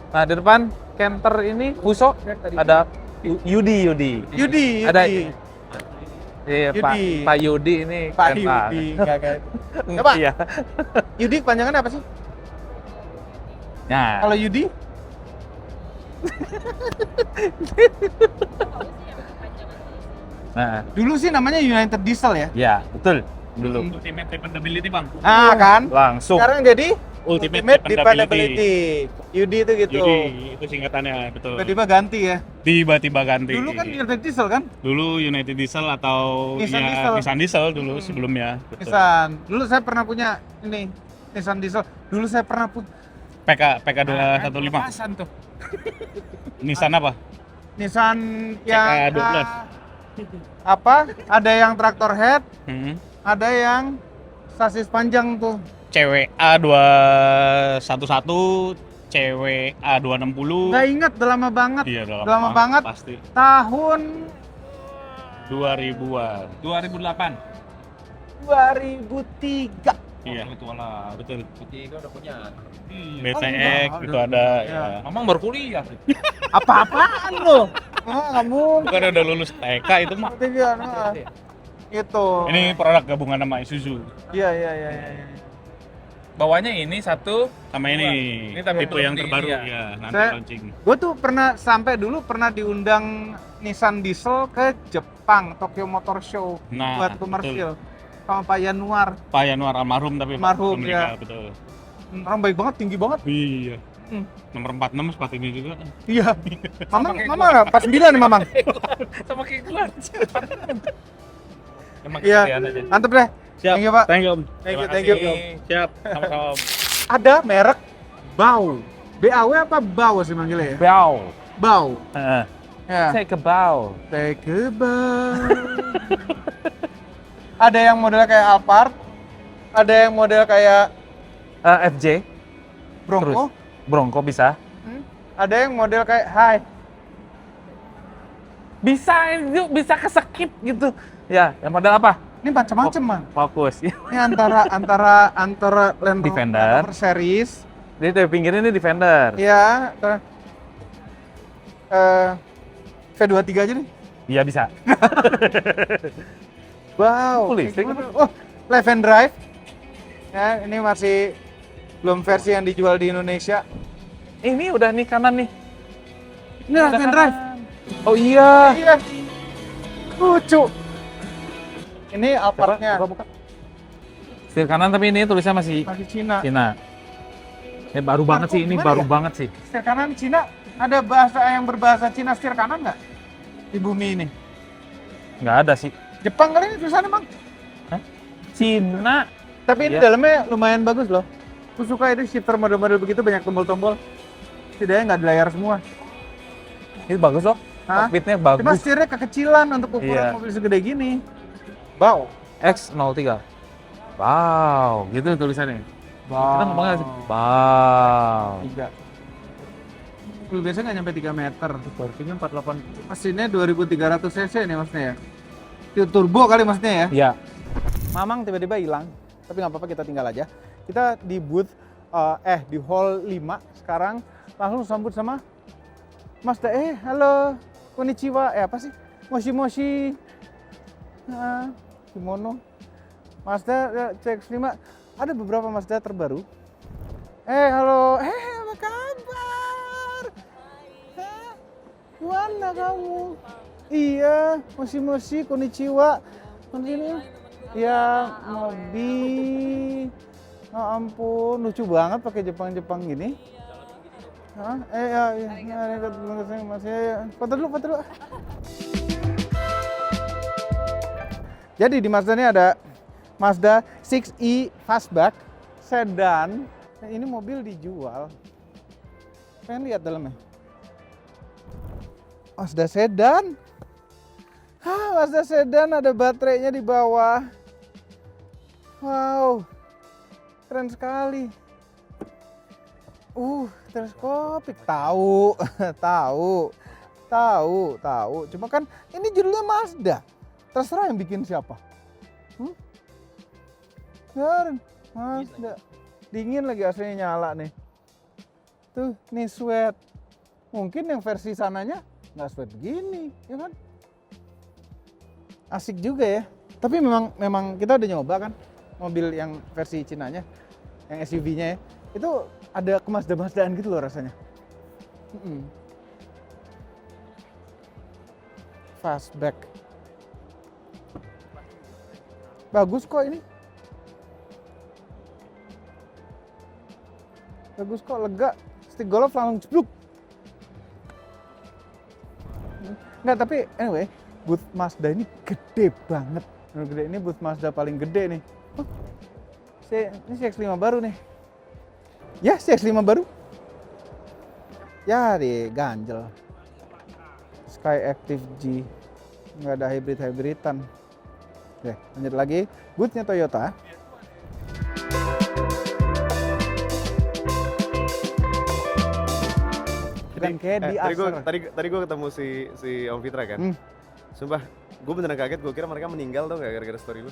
Nah, di depan kantor ini Puso ada Yudi. Yudi. Ada iya, Yudi. Pak Yudi ini Pak keren banget. Yudi. Coba. Iya. Yudi panjangan apa sih? Nah, Kalau Yudi? nah, Dulu sih namanya United Diesel ya. ya betul dulu. Ultimate dependability bang. Ah kan? Langsung. Sekarang jadi Ultimate Dependability. Yudi itu gitu. Jadi itu singkatannya betul. Tiba-tiba ganti ya. Tiba-tiba ganti. Dulu kan United Diesel kan? Dulu United Diesel atau Nissan ya, Diesel. Nissan Diesel dulu sebelumnya. Betul. Nissan. Dulu saya pernah punya ini Nissan Diesel. Dulu saya pernah PK 215. Pasan tuh. Nissan apa? Nissan yang CK12. apa? Ada yang traktor head, Hmm. ada yang sasis panjang tuh. Cewek A211, cewek A260. Nggak ingat, udah lama banget. Iya, Udah lama banget. Pasti. Tahun 2000-an. 2008. 2003. Iya, itu lah, betul. Ketiga udah punya. BTX Oh, itu udah. ada Iya. ya. Mamang baru kuliah. Apa-apaan lo? Nggak mungkin. Bukan udah lulus TK itu mah. Tiga, nah. Itu. Ini produk gabungan sama Isuzu. Iya. Bawahnya ini satu. Sama ini. Ini tapi tipe belum yang di- terbaru iya. ya, nanti Saya- launching. Gue tuh pernah diundang Nissan Diesel ke Jepang, Tokyo Motor Show Nah, buat komersil sama Pak Yanuar. Pak Yanuar almarhum tapi Almarhum, belum meninggal, ya. betul. Orang baik banget, tinggi banget. Iya. Hmm. Nomor 46 sepatunya juga. Iya. Mamang nggak? 49 nih Mamang. Sama kayak gua. Emang Iya. kegedean aja. Mantep deh. Siap. Thank you, Pak. Thank you, Om. Thank you, Terima thank you. kasih, Om. Siap. Sama-sama. Om. Ada merek Bau. BAW apa Bau sih manggilnya ya? Bau. Bau. Heeh. Ya. Saya ke bau. Take a bow. Ada yang model kayak Alphard, ada yang model kayak FJ. Bronco, Bronco bisa. ada yang model kayak Hai. Bisa itu bisa kesekip gitu. Ya, yang model apa? Ini macam-macam, Mang. Fokus. Ini antara Land Rover Defender. series, Jadi dari pinggirnya ini Defender. ya, V23 aja nih. Iya bisa. Wow. Oh, listrik. Oh, Live and Drive. Ya, ini masih belum versi yang dijual di Indonesia. Ini udah nih kanan nih. Ini Live and Drive. Oh iya. Iya. Lucu. Ini Alphardnya Buka. Setir kanan tapi ini tulisnya masih masih Cina. Cina. Ini baru banget sih, ini gimana baru ya? banget sih. Setir kanan Cina, ada bahasa yang berbahasa Cina setir kanan nggak di bumi ini? Nggak ada sih. Jepang kali ini tulisannya, Bang. Cina. Tapi ini Iya. dalamnya lumayan bagus loh. Aku suka itu shifter model-model begitu banyak tombol-tombol. Setidaknya nggak di layar semua. Ini bagus loh. Hah? Cockpitnya Cuma bagus. setirnya kekecilan untuk ukuran Iya. mobil segede gini. Wow. X03. Wow, gitu tulisannya. Wow. Kita ngomongnya sih. Wow. 3. Mobil biasa nggak nyampe 3 meter. Torsinya 48. Mesinnya 2300 cc nih maksudnya ya. Itu turbo kali maksudnya ya. Iya. Mamang tiba-tiba hilang, tapi nggak apa-apa kita tinggal aja. Kita di booth, di hall 5 sekarang, langsung sambut sama Mazda. Halo, konnichiwa, apa sih? Moshi. Kimono. Mazda CX-5, ada beberapa Mazda terbaru. Halo, apa kabar? Gimana kamu? Iya, moshi, konnichiwa. Ya, Mobi. Oh ampun, lucu banget pakai Jepang gini. Hah? Masih foto dulu. Jadi di Mazda ini ada Mazda 6e Fastback sedan. Nah, ini mobil dijual. Pengen lihat dalamnya. Mazda sedan. Mazda sedan ada baterainya di bawah. Wow, keren sekali. Teleskopik. Tahu. Tahu. Cuma kan ini judulnya Mazda. Terserah yang bikin siapa. Biarin, Mazda. Dingin lagi aslinya nyala nih. Tuh, nih sweat. Mungkin yang versi sananya nggak sweat begini, ya kan? Asik juga ya. Tapi memang kita udah nyoba kan mobil yang versi Cinanya, yang SUV-nya ya. Itu ada kemasda-masdaan gitu loh rasanya. Fastback. Bagus kok ini. Bagus kok, lega. Stick golf langsung cepluk. Enggak, tapi anyway, booth Mazda ini gede banget. Gede, ini booth Mazda paling gede nih. Ini CX-5 baru nih. Ya, CX-5 baru. Ya, ganjel. Sky Active G. Nggak ada hybrid-hybridan. Oke, lanjut lagi. Booth-nya Toyota. Kan kayak di Acer. Tadi gue ketemu si Om Fitra kan. Sumpah, gue beneran kaget. Gue kira mereka meninggal tuh gara-gara story lu.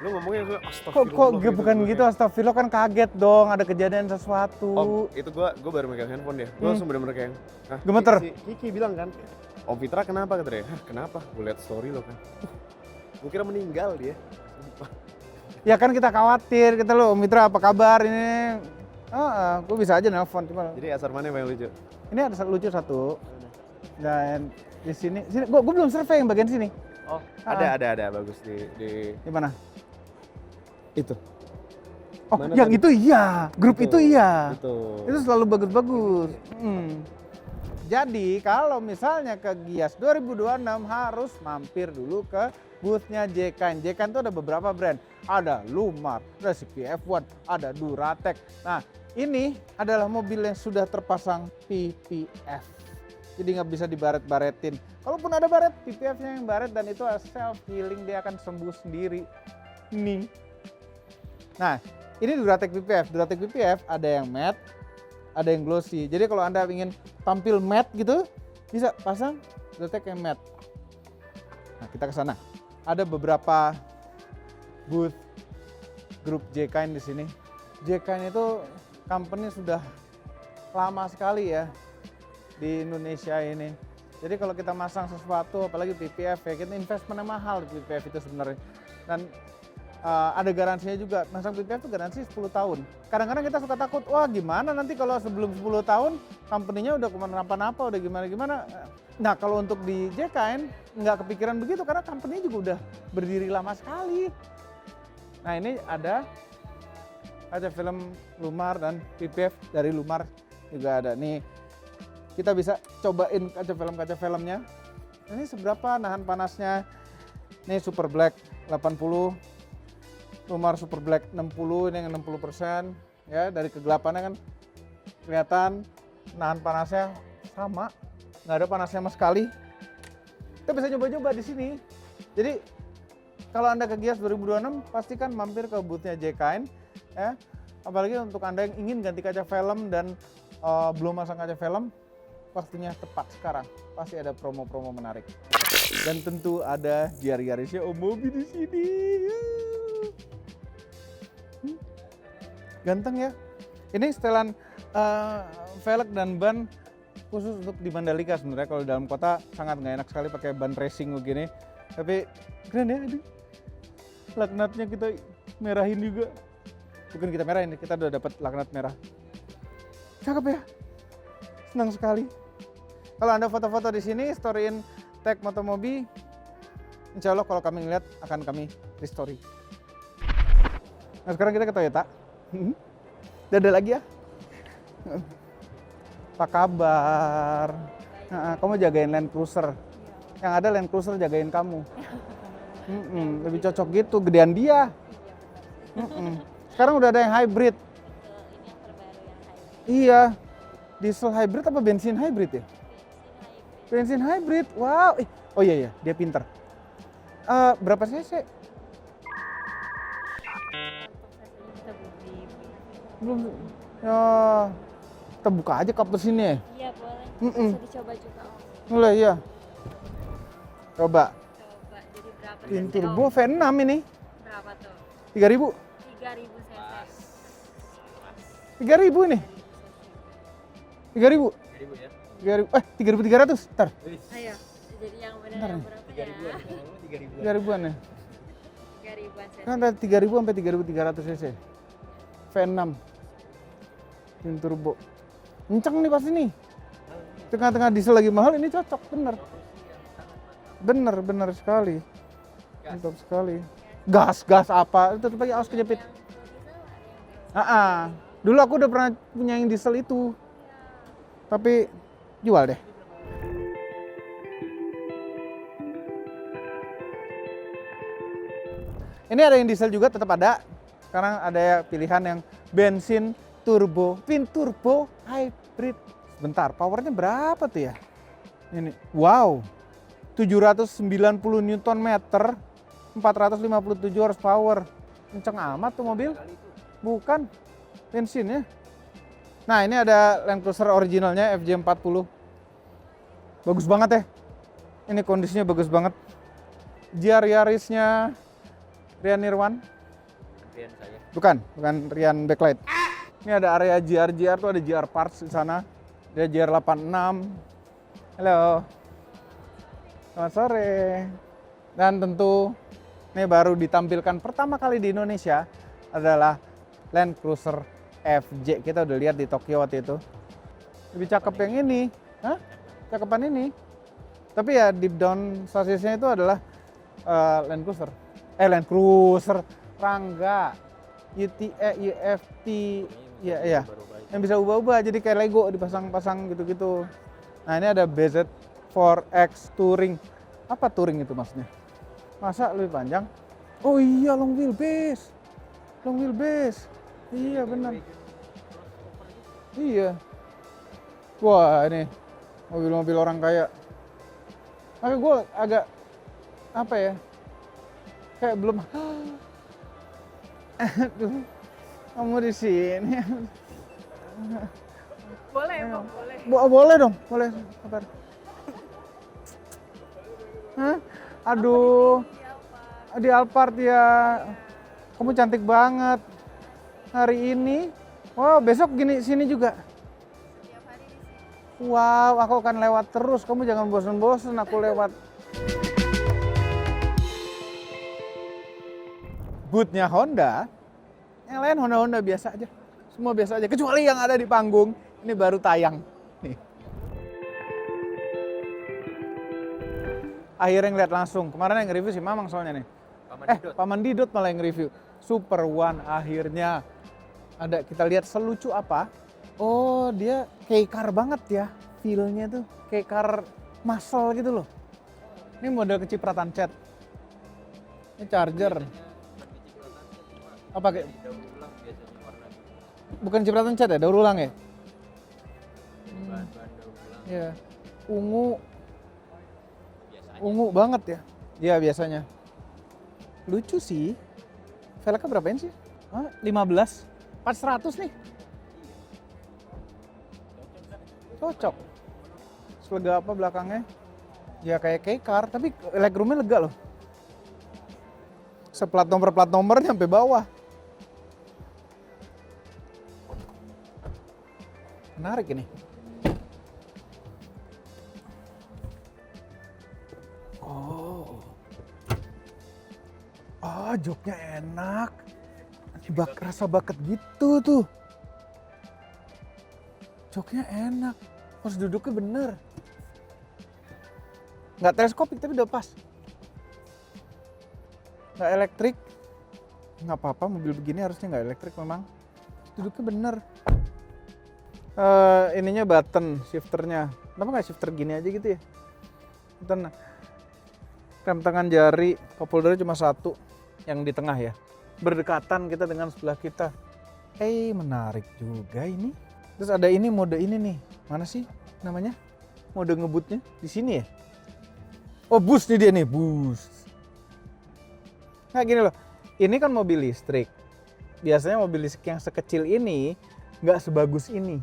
Lu ngomongnya gue astagfirullah. Kok bukan gitu, astagfirullah, kan kaget dong ada kejadian sesuatu. Om, itu gue baru megang handphone dia. Gue langsung bener-bener kayak gemeter. Si Kiki bilang kan, Om Fitra kenapa katanya? Kenapa? Gue liat story lo kan. Gue kira meninggal dia. Sumpah. Ya kan kita khawatir, kita lo Om Fitra apa kabar ini? Gue bisa aja nelfon cuma. Jadi asar mana yang paling lucu? Ini ada lucu satu. Dan di sini gue belum survei yang bagian sini. Oh, ada bagus di mana? Itu. Oh, mana yang tadi? itu iya, grup itu iya. Betul. Itu selalu bagus-bagus. Jadi kalau misalnya ke Gias 2026 harus mampir dulu ke booth-nya Jekain. Jekain itu ada beberapa brand. Ada Lumar, ada CPF1, ada Duratec. Nah, ini adalah mobil yang sudah terpasang PPF. Jadi nggak bisa dibaret-baretin. Kalaupun ada baret, PPF-nya yang baret dan itu self-healing, dia akan sembuh sendiri. Nih. Nah, ini Duratec PPF. Duratec PPF ada yang matte, ada yang glossy. Jadi kalau Anda ingin tampil matte gitu, bisa pasang Duratec yang matte. Nah, kita ke sana. Ada beberapa booth grup Jekain di sini. Jekain itu company sudah lama sekali ya di Indonesia ini. Jadi kalau kita masang sesuatu, apalagi PPF ya, kita investmentnya mahal di PPF itu sebenarnya. Dan ada garansinya juga. Masang PPF itu garansi 10 tahun. Kadang-kadang kita suka takut, wah gimana nanti kalau sebelum 10 tahun company-nya udah kenapa-napa, udah gimana-gimana. Nah kalau untuk di Jekain nggak kepikiran begitu karena company juga udah berdiri lama sekali. Nah ini ada kaca film Lumar dan PPF dari Lumar juga ada. Nih kita bisa cobain kaca filmnya. Ini seberapa nahan panasnya. Ini Super Black 80, Lumar Super Black 60, ini yang 60%. Ya dari kegelapannya kan kelihatan nahan panasnya sama, nggak ada panasnya sama sekali. Kita bisa coba-coba di sini. Jadi kalau Anda ke Gias 2026 pastikan mampir ke booth-nya Jekain ya. Apalagi untuk Anda yang ingin ganti kaca film dan belum masang kaca film, waktunya tepat sekarang. Pasti ada promo-promo menarik. Dan tentu ada Yarisnya Om Mobi di sini. Ganteng ya. Ini setelan velg dan ban khusus untuk di Mandalika sebenarnya. Kalau dalam kota sangat nggak enak sekali pakai ban racing begini. Tapi keren ya. Aduh. Laknatnya kita merahin juga. Bukan kita merahin, kita udah dapat laknat merah. Cakep ya. Senang sekali. Kalau Anda foto-foto di sini, storyin tag Motomobi. Insya Allah kalau kami ngeliat akan kami restory. Nah sekarang kita ke Toyota. Dadah lagi ya. Apa kabar? Nah, kamu jagain Land Cruiser. Yang ada Land Cruiser jagain kamu. Lebih cocok gitu, gedean dia. Sekarang udah ada yang hybrid. Ini yang terbaru yang hybrid. Iya. Diesel hybrid apa bensin hybrid ya? Bensin hybrid. Wow. Oh iya, dia pinter. Berapa cc? Belum. Ya, kita buka aja kap mesinnya. Iya boleh. Bisa dicoba juga Om. Mulai ya. Coba. Coba jadi berapa? Twin cc? turbo V6 ini. Berapa tuh? 3.000. 3000 cc. 3.000 ini. 3.000. 3.000 ya. 3.000. 3.300. Ntar. Ayo. Jadi yang benar Bentar yang nih. berapa ya? 3.000-an ya. 3000-an cc. Kan ada 3.000 sampai 3.300 cc. V6. Twin turbo. Kenceng nih pasti nih. Tengah-tengah diesel lagi mahal ini cocok bener. Bener sekali. Mantap sekali. Gas apa? Tetep aja awas kejepit. Dulu aku udah pernah punya yang diesel itu. Tapi jual deh. Ini ada yang diesel juga tetap ada. Sekarang ada pilihan yang bensin turbo, twin turbo hybrid. Sebentar, powernya berapa tuh ya? Ini, wow, 790 Nm, 457 horsepower. Kenceng amat tuh mobil. Bukan, bensin ya. Nah ini ada Land Cruiser originalnya FJ40. Bagus banget ya. Ini kondisinya bagus banget. GR Yarisnya Rian Nirwan. Bukan Rian Backlight. Ini ada area GR tuh, ada GR Parts di sana. Ada GR86. Halo. Selamat sore. Dan tentu ini baru ditampilkan pertama kali di Indonesia adalah Land Cruiser FJ. Kita udah lihat di Tokyo waktu itu. Lebih cakep yang ini. Hah? Cakepan ini. Tapi ya deep down sasisnya itu adalah Land Cruiser. Land Cruiser Rangga. UFT. Ya. Yang bisa ubah-ubah jadi kayak Lego dipasang-pasang gitu-gitu. Nah ini ada BZ4X Touring. Apa Touring itu maksudnya? Masa lebih panjang? Oh iya, long wheelbase. Iya benar. Iya. Wah ini mobil-mobil orang kaya. Makanya gue agak apa ya? Kayak belum. Aduh, kamu di sini. Boleh, Bang, boleh. Boleh dong, boleh. Sabar. Hah? Aduh. Di Alphard ya. Kamu cantik banget. Hari ini. Wow, besok sini juga. Wow, aku akan lewat terus. Kamu jangan bosan-bosan aku lewat. Bootnya Honda. Yang lain Honda biasa aja. Semua biasa aja, kecuali yang ada di panggung. Ini baru tayang. Nih. Akhirnya ngeliat langsung. Kemarin yang review si Mamang soalnya nih. Paman Didot malah yang review. Super One akhirnya. Ada, kita lihat selucu apa. Oh, dia kayak car banget ya. Feel-nya tuh kayak car muscle gitu loh. Ini model kecipratan cat. Ini charger. Apa kayak? Bukan cipratan cat ya, daur ulang ya? Iya. Ungu banget ya. Iya biasanya. Lucu sih. Velgnya berapaan sih? 15. 400 nih. Cocok. Selega apa belakangnya? Ya kayak car, tapi legroomnya lega loh. Plat nomor sampai bawah. Menarik ini. Oh, joknya enak. Rasa bucket gitu tuh. Joknya enak. Pos duduknya bener. Nggak teleskopik tapi udah pas. Nggak elektrik. Nggak apa-apa, mobil begini harusnya nggak elektrik memang. Duduknya bener. Ininya button shifternya. Kenapa nggak shifter gini aja gitu ya? Button. Rem tangan jari, cup holdernya cuma satu, yang di tengah ya. Berdekatan kita dengan sebelah kita. Menarik juga ini. Terus ada ini mode ini nih. Mana sih namanya? Mode ngebutnya di sini ya. Oh, boost nih dia nih, boost. Nah gini loh, ini kan mobil listrik. Biasanya mobil listrik yang sekecil ini nggak sebagus ini.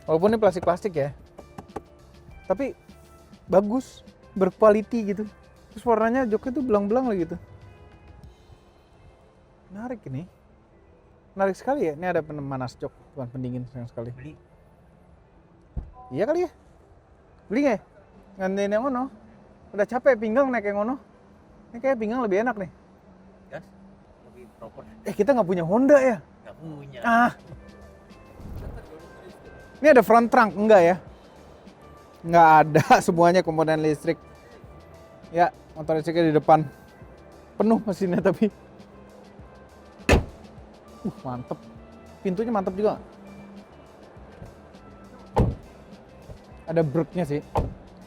Walaupun ini plastik-plastik ya. Tapi bagus, berkualiti gitu. Terus warnanya joknya tuh belang-belang lagi gitu. Menarik ini. Menarik sekali ya. Ini ada pemanas jok, bukan pendingin sayang sekali. Beli. Iya kali ya. Beli nggak ya? Gantiin yang ono. Udah capek pinggang naik yang ono. Ini kayak pinggang lebih enak nih. Gas lebih proper. Kita nggak punya Honda ya? Nggak punya. Ini ada front trunk, enggak ya? Nggak ada, semuanya komponen listrik. Ya, motor listriknya di depan. Penuh mesinnya tapi. Mantep. Pintunya mantep juga. Ada brake-nya sih.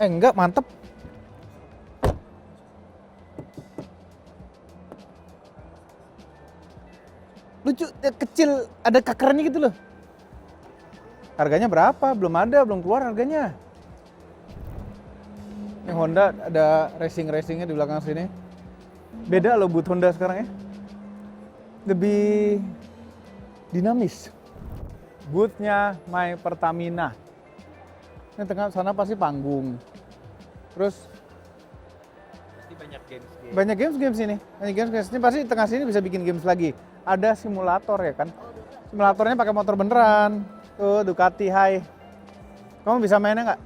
Enggak, mantep. Lucu, kecil, ada kakernya gitu loh. Harganya berapa? Belum ada, belum keluar harganya. Yang Honda ada racing-racingnya di belakang sini. Beda loh boot Honda sekarang ya. Lebih dinamis. Bootnya My Pertamina. Ini tengah sana pasti panggung. Terus Pasti banyak games. banyak games sini. Banyak games ini pasti tengah sini bisa bikin games lagi. Ada simulator ya kan. Simulatornya pakai motor beneran. Tuh Ducati High. Kamu bisa mainnya nggak?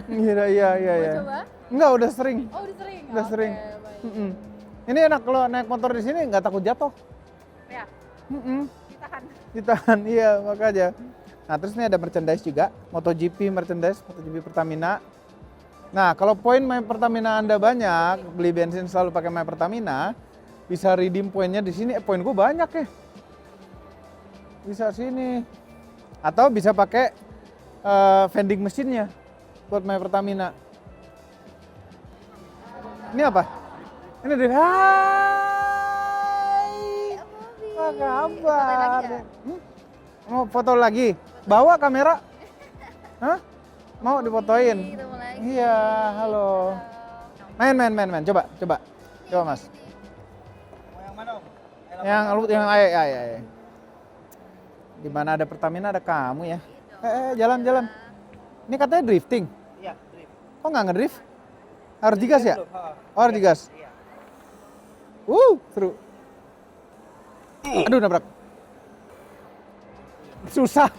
Nggak bisa. Iya. Mau coba? Enggak, udah sering. Oh, udah sering? Udah Oke, sering. baik. Ini enak kalau naik motor di sini nggak takut jatuh. Ya, ditahan. Ditahan, iya makanya. Nah terus ini ada merchandise juga, MotoGP merchandise, MotoGP Pertamina. Nah kalau poin My Pertamina Anda banyak, beli bensin selalu pakai My Pertamina, bisa redeem poinnya di sini. Poin gue banyak ya. Bisa sini. Atau bisa pakai vending mesinnya buat My Pertamina. Ini apa? Ini deh. Hai. Apa kabar? Mau foto lagi? Bawa kamera? Hah? Mau difotoin? Ketemu lagi. Iya, halo. Main. Coba Mas. Yang ay. Di mana ada Pertamina ada kamu ya. Jalan. Ini katanya drifting. Iya, drift. Kok nggak ngedrift? Harus digas ya? Oh, harus digas. Seru. Aduh, nabrak. Susah.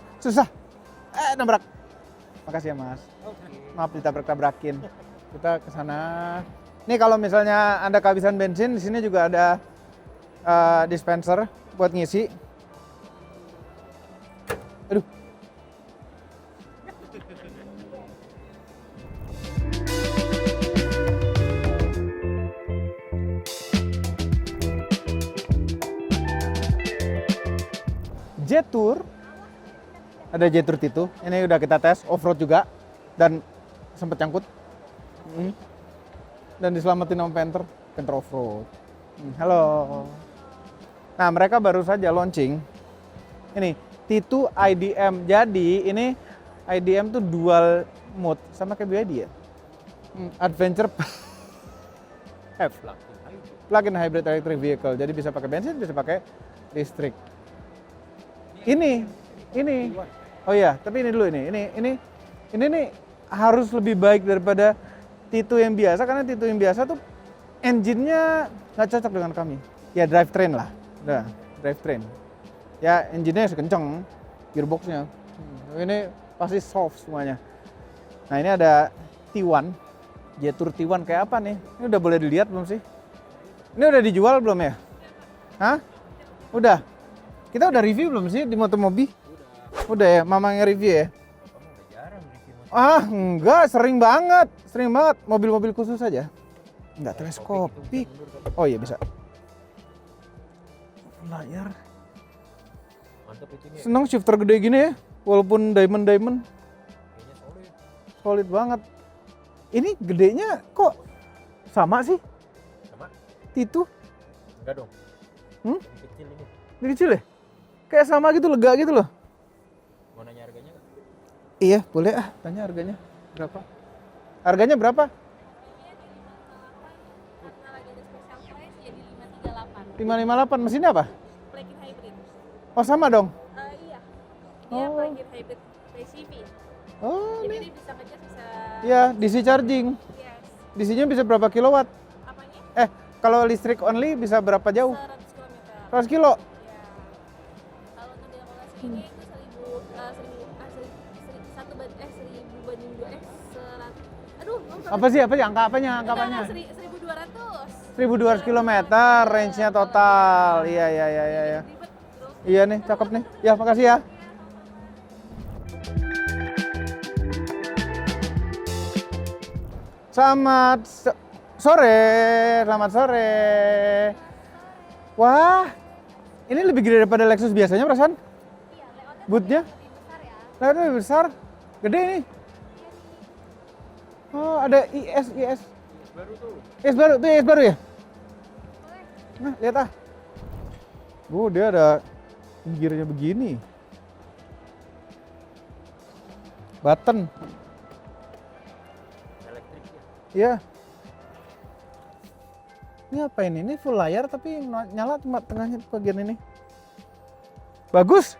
Nabrak. Makasih ya, Mas. Maaf ditabrak-tabrakin. Kita ke sana. Nih kalau misalnya Anda kehabisan bensin, di sini juga ada dispenser buat ngisi. Aduh. Jetour. Ada Jetour Titu. Ini udah kita tes off-road juga dan sempat cangkut. Dan diselamatin sama Panther off-road. Halo. Nah, mereka baru saja launching ini Titu IDM. Jadi ini IDM tuh dual mode sama kayak BYD ya. Adventure plug-in hybrid electric vehicle. Jadi bisa pakai bensin, bisa pakai listrik. Ini. Oh iya, tapi ini dulu ini nih harus lebih baik daripada Titu yang biasa, karena Titu yang biasa tuh engine-nya nggak cocok dengan kami. Ya drivetrain lah, udah drivetrain. Ya engine-nya sekenceng, gearbox-nya. Ini pasti soft semuanya. Nah ini ada T1, Jetour T1 kayak apa nih? Ini udah boleh dilihat belum sih? Ini udah dijual belum ya? Hah? Udah? Kita udah review belum sih di Motomobi? Udah ya, Mama nge-review ya? Enggak, sering banget. Mobil-mobil khusus aja. Enggak teleskopik. Oh iya bisa. Layar. Seneng shifter gede gini ya, walaupun diamond. Solid banget. Ini gedenya kok sama sih? Sama? Titu? Enggak dong. Lebih kecil ini. Lebih kecil ya? Kayak sama gitu, lega gitu loh. Mau nanya harganya nggak? Iya, boleh tanya harganya berapa? Harganya berapa? Karena lagi ada special price jadi 538. 558. Mesinnya apa? Plug-in hybrid. Oh, sama dong. Iya. Dia Oh. plug-in hybrid PCV. Oh, Jadi nih. dia bisa ngejar bisa Iya, DC charging. Yes. DC-nya bisa berapa kilowatt? Apanya? Kalau listrik only bisa berapa jauh? 100 km. 100 kilo. Ya. Kalau untuk diakomodasi ini itu 1000 banding 2 aduh, Apa sih angka apanya? 1200. 1200 km range-nya total. Iya. Ribet, bro. Iya nih, cakep nih. Ya, makasih ya. Selamat sore. Wah, ini lebih gede daripada Lexus biasanya perasaan? Bootnya? Layoutnya lebih besar. Gede nih. Oh, ada IS. Baru tuh. IS baru ya? Nah, lihat ah. Dia ada pinggirnya begini. Button. Elektrik ya. Iya. Ini apa ini? Ini full layar tapi yang nyala cuma tengahnya bagian ini. Bagus.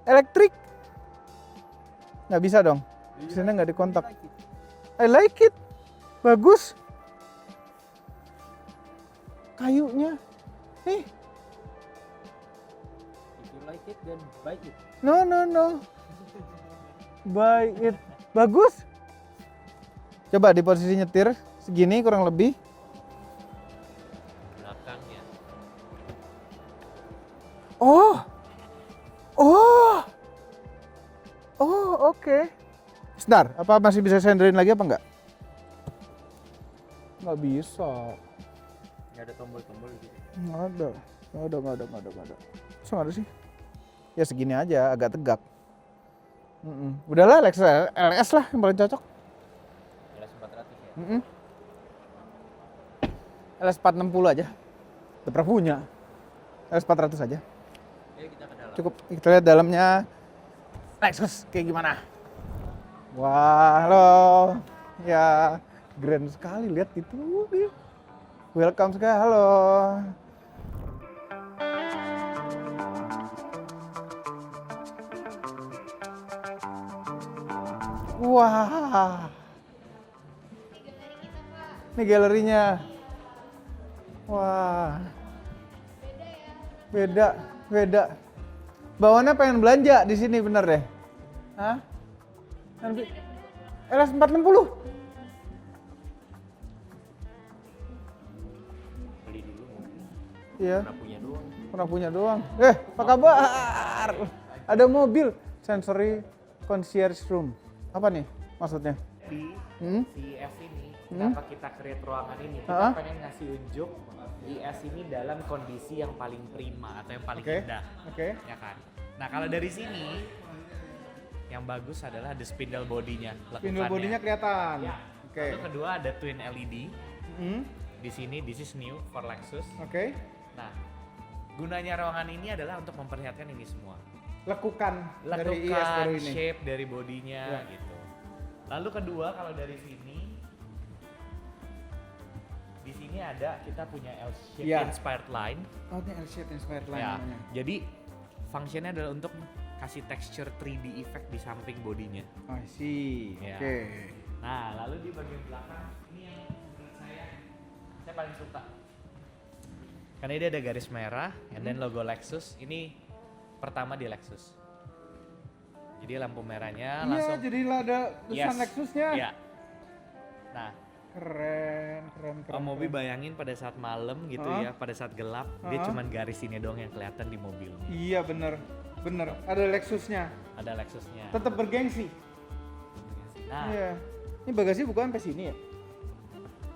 Elektrik. Nggak bisa dong. Di sini nggak dikontak. I like it. Bagus. Kayunya. Nih. If you like it, then buy it. No. Buy it. Bagus. Coba di posisi nyetir segini kurang lebih. Belakangnya. Oke. Sebentar, apa masih bisa senderin lagi apa enggak? Nggak bisa. Nggak ada tombol-tombol gitu. Nggak ada. Masa nggak ada sih? Ya segini aja, agak tegak. Udahlah, Lexus LS lah yang paling cocok. LS 400 ya. LS 460 aja. Udah pernah punya. LS 400 aja. Ayo kita ke dalam. Cukup kita lihat dalamnya Lexus kayak gimana. Wah, halo. Ya, keren sekali lihat itu. Welcome sekali. Halo. Wah. Ini galerinya. Wah. Beda. Bawaannya pengen belanja di sini bener deh. Hah? LS 460. Beli dulu mungkin. Iya. Pernah punya doang. Apa kabar? Ada mobil sensory concierge room. Apa nih maksudnya? Di IS ini, kenapa kita create ruangan ini? Kita pengen ngasih unjuk IS ini dalam kondisi yang paling prima atau yang paling indah. Oke. Ya kan? Nah kalau dari sini, yang bagus adalah the spindle bodinya. Spindle bodinya kelihatan. Ya. Oke. Lalu kedua ada twin LED. Di sini, this is new for Lexus. Oke. Nah, gunanya ruangan ini adalah untuk memperlihatkan ini semua. Lekukan dari IS baru ini. Shape dari bodinya gitu. Lalu kedua kalau dari sini, di sini ada kita punya L-shape inspired line. Oh, ini L-shape inspired line Ya, namanya. jadi fungsinya adalah untuk kasih texture 3D effect di samping bodinya. I see. Ya. Oke. Nah, lalu di bagian belakang ini yang menurut saya paling suka. Karena ini ada garis merah, and then logo Lexus. Ini pertama di Lexus. Jadi lampu merahnya langsung. Iya, jadilah ada tulisan Lexusnya. Iya. Nah, keren. Mobil bayangin pada saat malam gitu ya, pada saat gelap, dia cuman garis ini doang yang kelihatan di mobilnya. Iya, bener. Ada Lexusnya. Ada Lexusnya. Tetap bergengsi. Nah, Iya. Ini bagasi bukan sampai sini ya?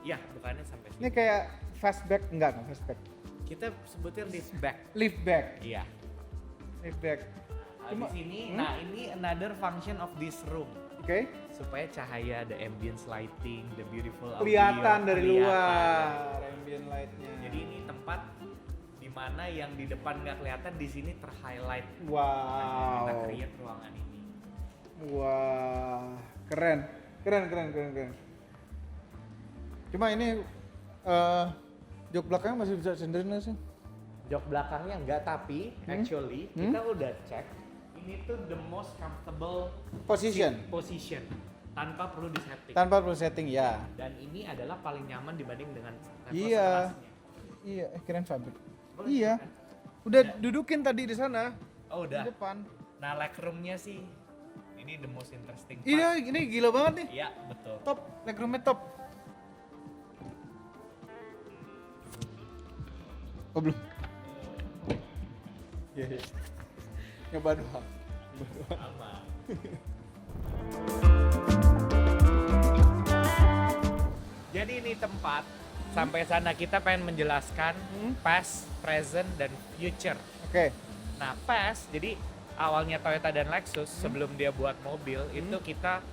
iya bukannya sampai sini. Ini kayak fastback, enggak fastback. Kita sebutnya liftback. Liftback. Iya. Liftback. Di sini, nah ini another function of this room. Oke. Supaya cahaya, the ambience lighting, the beautiful audio Kelihatan dari kelihatan. luar ambient light-nya. Jadi ini tempat di mana yang di depan nggak kelihatan, di sini ter-highlight. Wow. Kita create ruangan ini. Wah, keren. Cuma ini jok belakangnya masih bisa senderin nggak sih? Jok belakangnya enggak, tapi actually kita udah cek ini tuh the most comfortable Position. seat position. tanpa perlu disetting. Tanpa perlu setting ya. Dan ini adalah paling nyaman dibanding dengan level Iya. sekelasnya. Iya, kirain fabrik. Boleh, Iya. kan? Udah dudukin tadi di sana Oh di udah. depan. Nah legroomnya sih ini the most interesting part. Iya, ini gila banget nih. Iya betul. Top, legroomnya top. Oh belum. Iya, iya. Nyoba doang. Sama. Jadi ini tempat sampai sana kita pengen menjelaskan past, present, dan future. Oke. Nah past, jadi awalnya Toyota dan Lexus sebelum dia buat mobil itu kita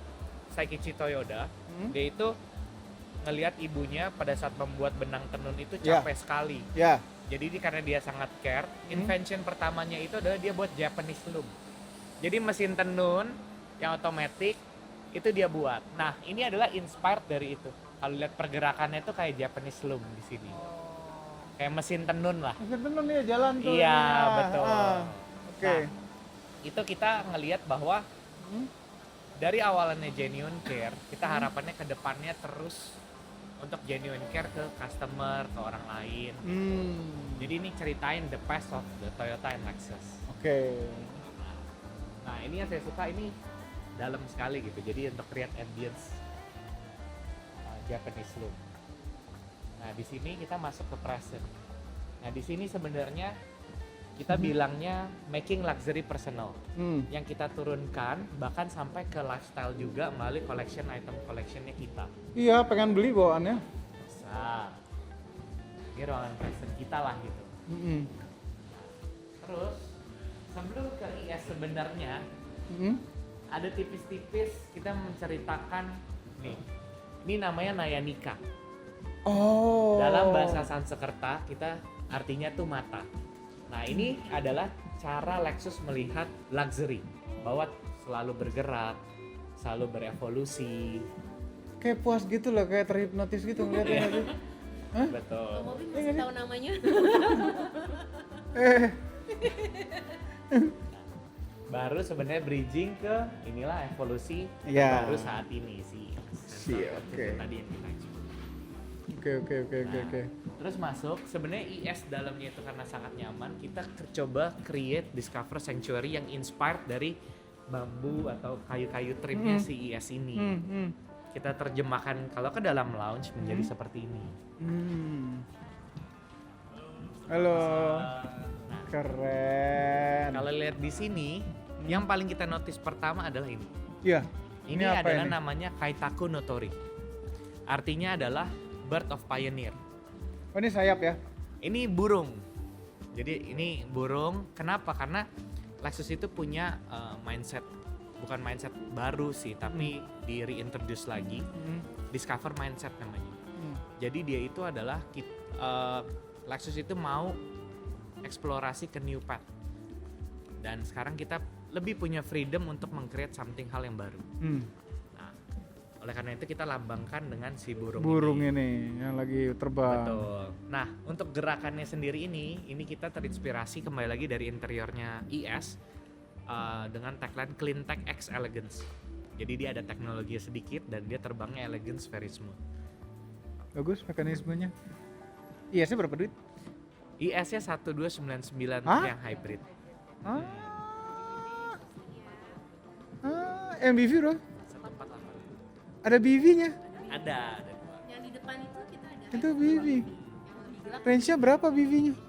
Saikichi Toyoda, dia itu ngelihat ibunya pada saat membuat benang tenun itu Ya. capek sekali. Ya. Jadi karena dia sangat care, invention pertamanya itu adalah dia buat Japanese loom. Jadi mesin tenun yang otomatis itu dia buat. Nah ini adalah inspired dari itu. Kalau lihat pergerakannya itu kayak Japanese loom di sini. Kayak mesin tenun lah. Mesin tenun ya jalan tuh. Iya Nah, betul. Oke. Nah, itu kita ngelihat bahwa dari awalannya genuine care, kita harapannya ke depannya terus untuk genuine care ke customer, ke orang lain. Jadi ini ceritain the past of the Toyota and Lexus. Oke. Nah ini yang saya suka, ini dalam sekali gitu. Jadi untuk create ambience Japanese look. Nah di sini kita masuk ke present. Nah di sini sebenarnya kita bilangnya making luxury personal. Yang kita turunkan bahkan sampai ke lifestyle juga melalui collection item collectionnya kita. Iya, pengen beli bawaannya. Bisa. Ini ruangan present kita lah gitu. Terus sebelum ke IS sebenarnya ada tipis-tipis kita menceritakan nih. Ini namanya Nayanika. Oh. Dalam bahasa Sanskerta kita artinya tuh mata. Nah ini adalah cara Lexus melihat luxury, bahwa selalu bergerak, selalu berevolusi. Kayak puas gitu loh, kayak terhipnotis gitu ngeliatnya tadi. Betul. Kalau mobil masih tahu namanya. Baru sebenarnya bridging ke inilah evolusi Ya. baru saat ini sih. Siap, oke. Tadi yang kita coba. Oke. Terus masuk, sebenarnya IS dalamnya itu karena sangat nyaman, kita coba create Discover Sanctuary yang inspired dari bambu atau kayu-kayu trimnya si IS ini. Kita terjemahkan kalau ke dalam lounge menjadi seperti ini. Halo. Nah, Keren. kalau lihat di sini, yang paling kita notice pertama adalah ini. Iya. Ini apa adalah ini? namanya Kaitaku no Tori. Artinya adalah Bird of Pioneer. Oh ini sayap ya? Ini burung. Jadi ini burung. Kenapa? Karena Lexus itu punya mindset, bukan mindset baru sih, tapi di reintroduce lagi. Discover mindset namanya. Jadi dia itu adalah Lexus itu mau eksplorasi ke new path. Dan sekarang kita lebih punya freedom untuk meng-create something hal yang baru. Nah, oleh karena itu kita lambangkan dengan si burung ini yang lagi terbang. Betul. Nah, untuk gerakannya sendiri ini kita terinspirasi kembali lagi dari interiornya IS dengan tagline Clean Tech X Elegance. Jadi dia ada teknologinya sedikit dan dia terbangnya elegance very smooth. Bagus mekanismenya. IS-nya berapa duit? IS-nya 1299 Hah? yang hybrid. MBV bro? 148. Ada BV-nya? Ada dua. Yang di depan itu kita ada. Itu BV. Yang lebih gelap Range-nya berapa BV-nya? 500.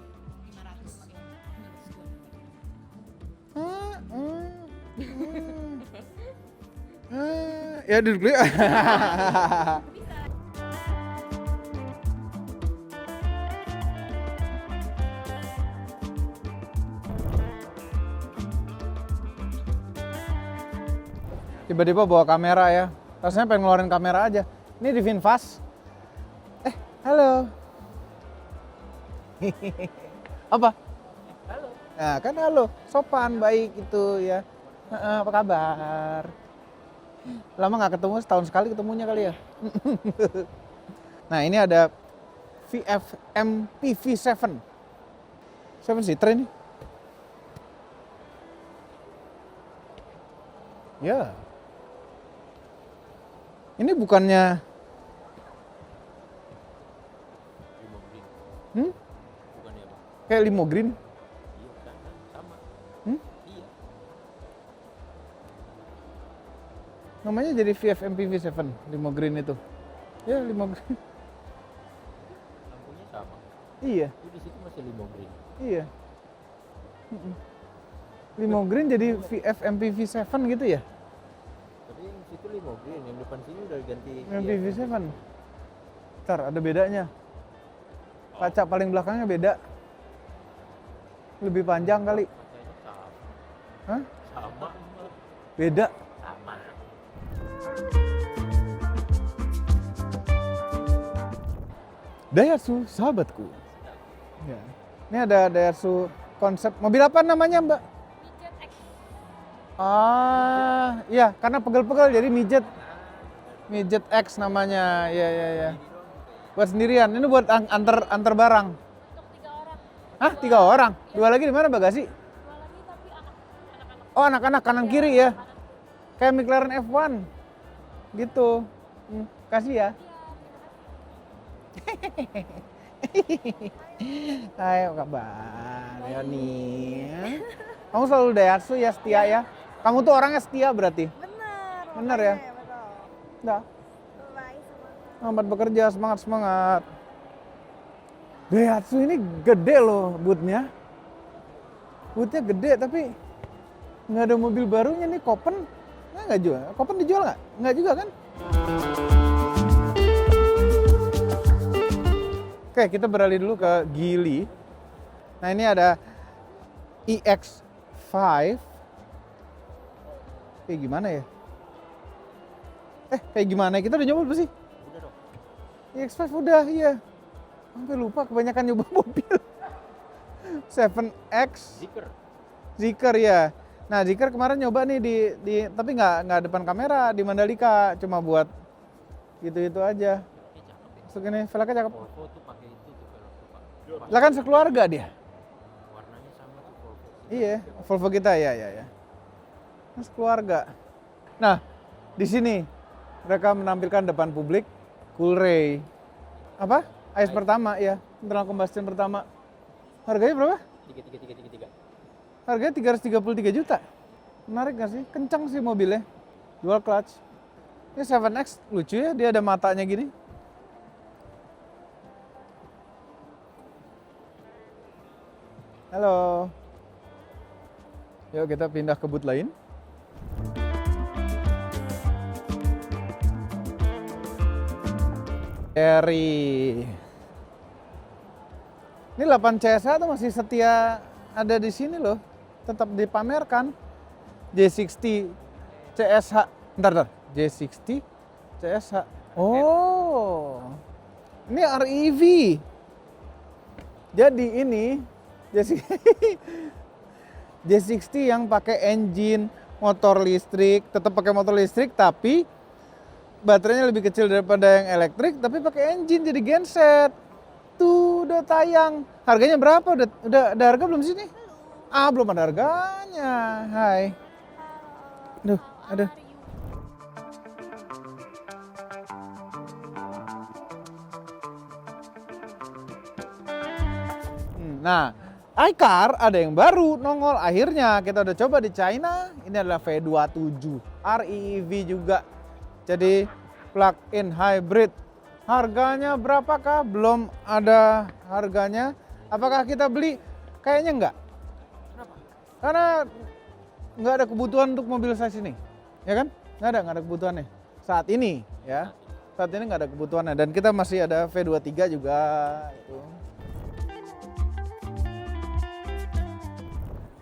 Ya duduk dulu ya. Tiba-tiba bawa kamera ya. Rasanya pengen ngeluarin kamera aja. Ini di VinFast. Halo. Apa? Halo. Nah, kan halo. Sopan, baik itu ya. Apa kabar? Lama nggak ketemu, setahun sekali ketemunya kali ya. Nah, ini ada VF MPV7. 7-seater ini. Ya. Ini bukannya kayak limo green? Namanya jadi VF MPV7 limo green itu. Ya, limo green. Lampunya sama. Iya. Itu di situ masih limo green. Iya. Limo green jadi VF MPV7 gitu ya? Tapi yang situ limo green, yang depan sini udah ganti. MPV7. Ntar ada bedanya. Kaca paling belakangnya beda. Lebih panjang kali. Kacanya sama. Hah? Sama. Beda. Sama. Daihatsu sahabatku. Ya. Ini ada Daihatsu konsep mobil apa namanya, Mbak? Ah, iya, karena pegel-pegel jadi Midget. Midget X namanya. Ya. Buat sendirian. Ini buat antar barang. Untuk 3 orang. Hah, 3 orang? 2 lagi di mana bagasi? 2 lagi tapi anak-anak. Oh, anak-anak kanan kiri ya. Kayak McLaren F1. Gitu. Kasih ya. Ayo kabar Yoni. Kamu selalu Daihatsu ya, setia ya. Kamu tuh orangnya setia berarti. Bener ya. Enggak. Selamat bekerja, semangat. Daihatsu ini gede loh bootnya. Bootnya gede tapi nggak ada mobil barunya nih. Kopen nggak jual. Kopen dijual nggak? Nggak juga kan? Oke, kita beralih dulu ke Geely. Nah, ini ada EX5. Kayak gimana ya? Kayak gimana? Kita udah nyoba belum sih? Udah dong. EX5 udah, iya. Sampai lupa kebanyakan nyoba mobil. 7X. Zeekr ya. Nah, Zeekr kemarin nyoba nih di tapi nggak depan kamera di Mandalika, cuma buat gitu-gitu aja. Masuk ini, velgnya cakep. Volvo tuh pakai itu tuh velg Pak. Lah kan sekeluarga dia. Warnanya sama tuh Volvo. Iya, Volvo kita ya. Mas keluarga. Nah, di sini mereka menampilkan depan publik Coolray. Apa? AIS pertama ya, internal combustion pertama. Harganya berapa? 3333. Harganya 333 juta. Menarik gak sih? Kencang sih mobilnya. Dual clutch. Ini 7X lucu ya, dia ada matanya gini. Halo. Yuk kita pindah ke booth lain. Eri. Ini 8 CSH tuh masih setia ada di sini loh. Tetap dipamerkan. J60 CSH. Bentar. J60 CSH. Oh. Ini REV. Jadi ini J60 yang pakai engine motor listrik, tetap pakai motor listrik tapi baterainya lebih kecil daripada yang elektrik tapi pakai engine jadi genset. Tuh udah tayang. Harganya berapa? Udah ada harga belum sini? Ah, belum ada harganya. Hai. Aduh. Nah, iCar ada yang baru nongol. Akhirnya kita udah coba di China. Ini adalah V27 REV juga. Jadi plug-in hybrid. Harganya berapakah? Belum ada harganya. Apakah kita beli? Kayaknya enggak. Kenapa? Karena nggak ada kebutuhan untuk mobil size ini. Ya kan? Nggak ada kebutuhannya. Saat ini ya. Saat ini nggak ada kebutuhannya. Dan kita masih ada V23 juga. Gitu.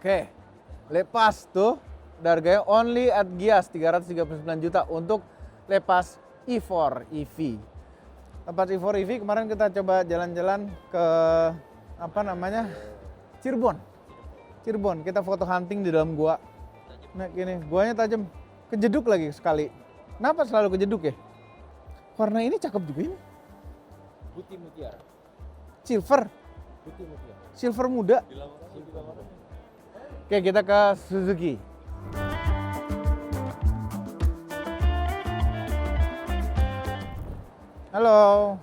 Oke, lepas tuh harganya only at Gias 339 juta untuk lepas E4 EV. Lepas E4 EV kemarin kita coba jalan-jalan ke Cirebon. Kita foto hunting di dalam gua. Nah gini, guanya tajam. Kejeduk lagi sekali. Kenapa selalu kejeduk ya? Warna ini cakep juga ini. Putih mutiara. Silver. Putih mutiara. Silver muda. Oke, kita ke Suzuki. Halo.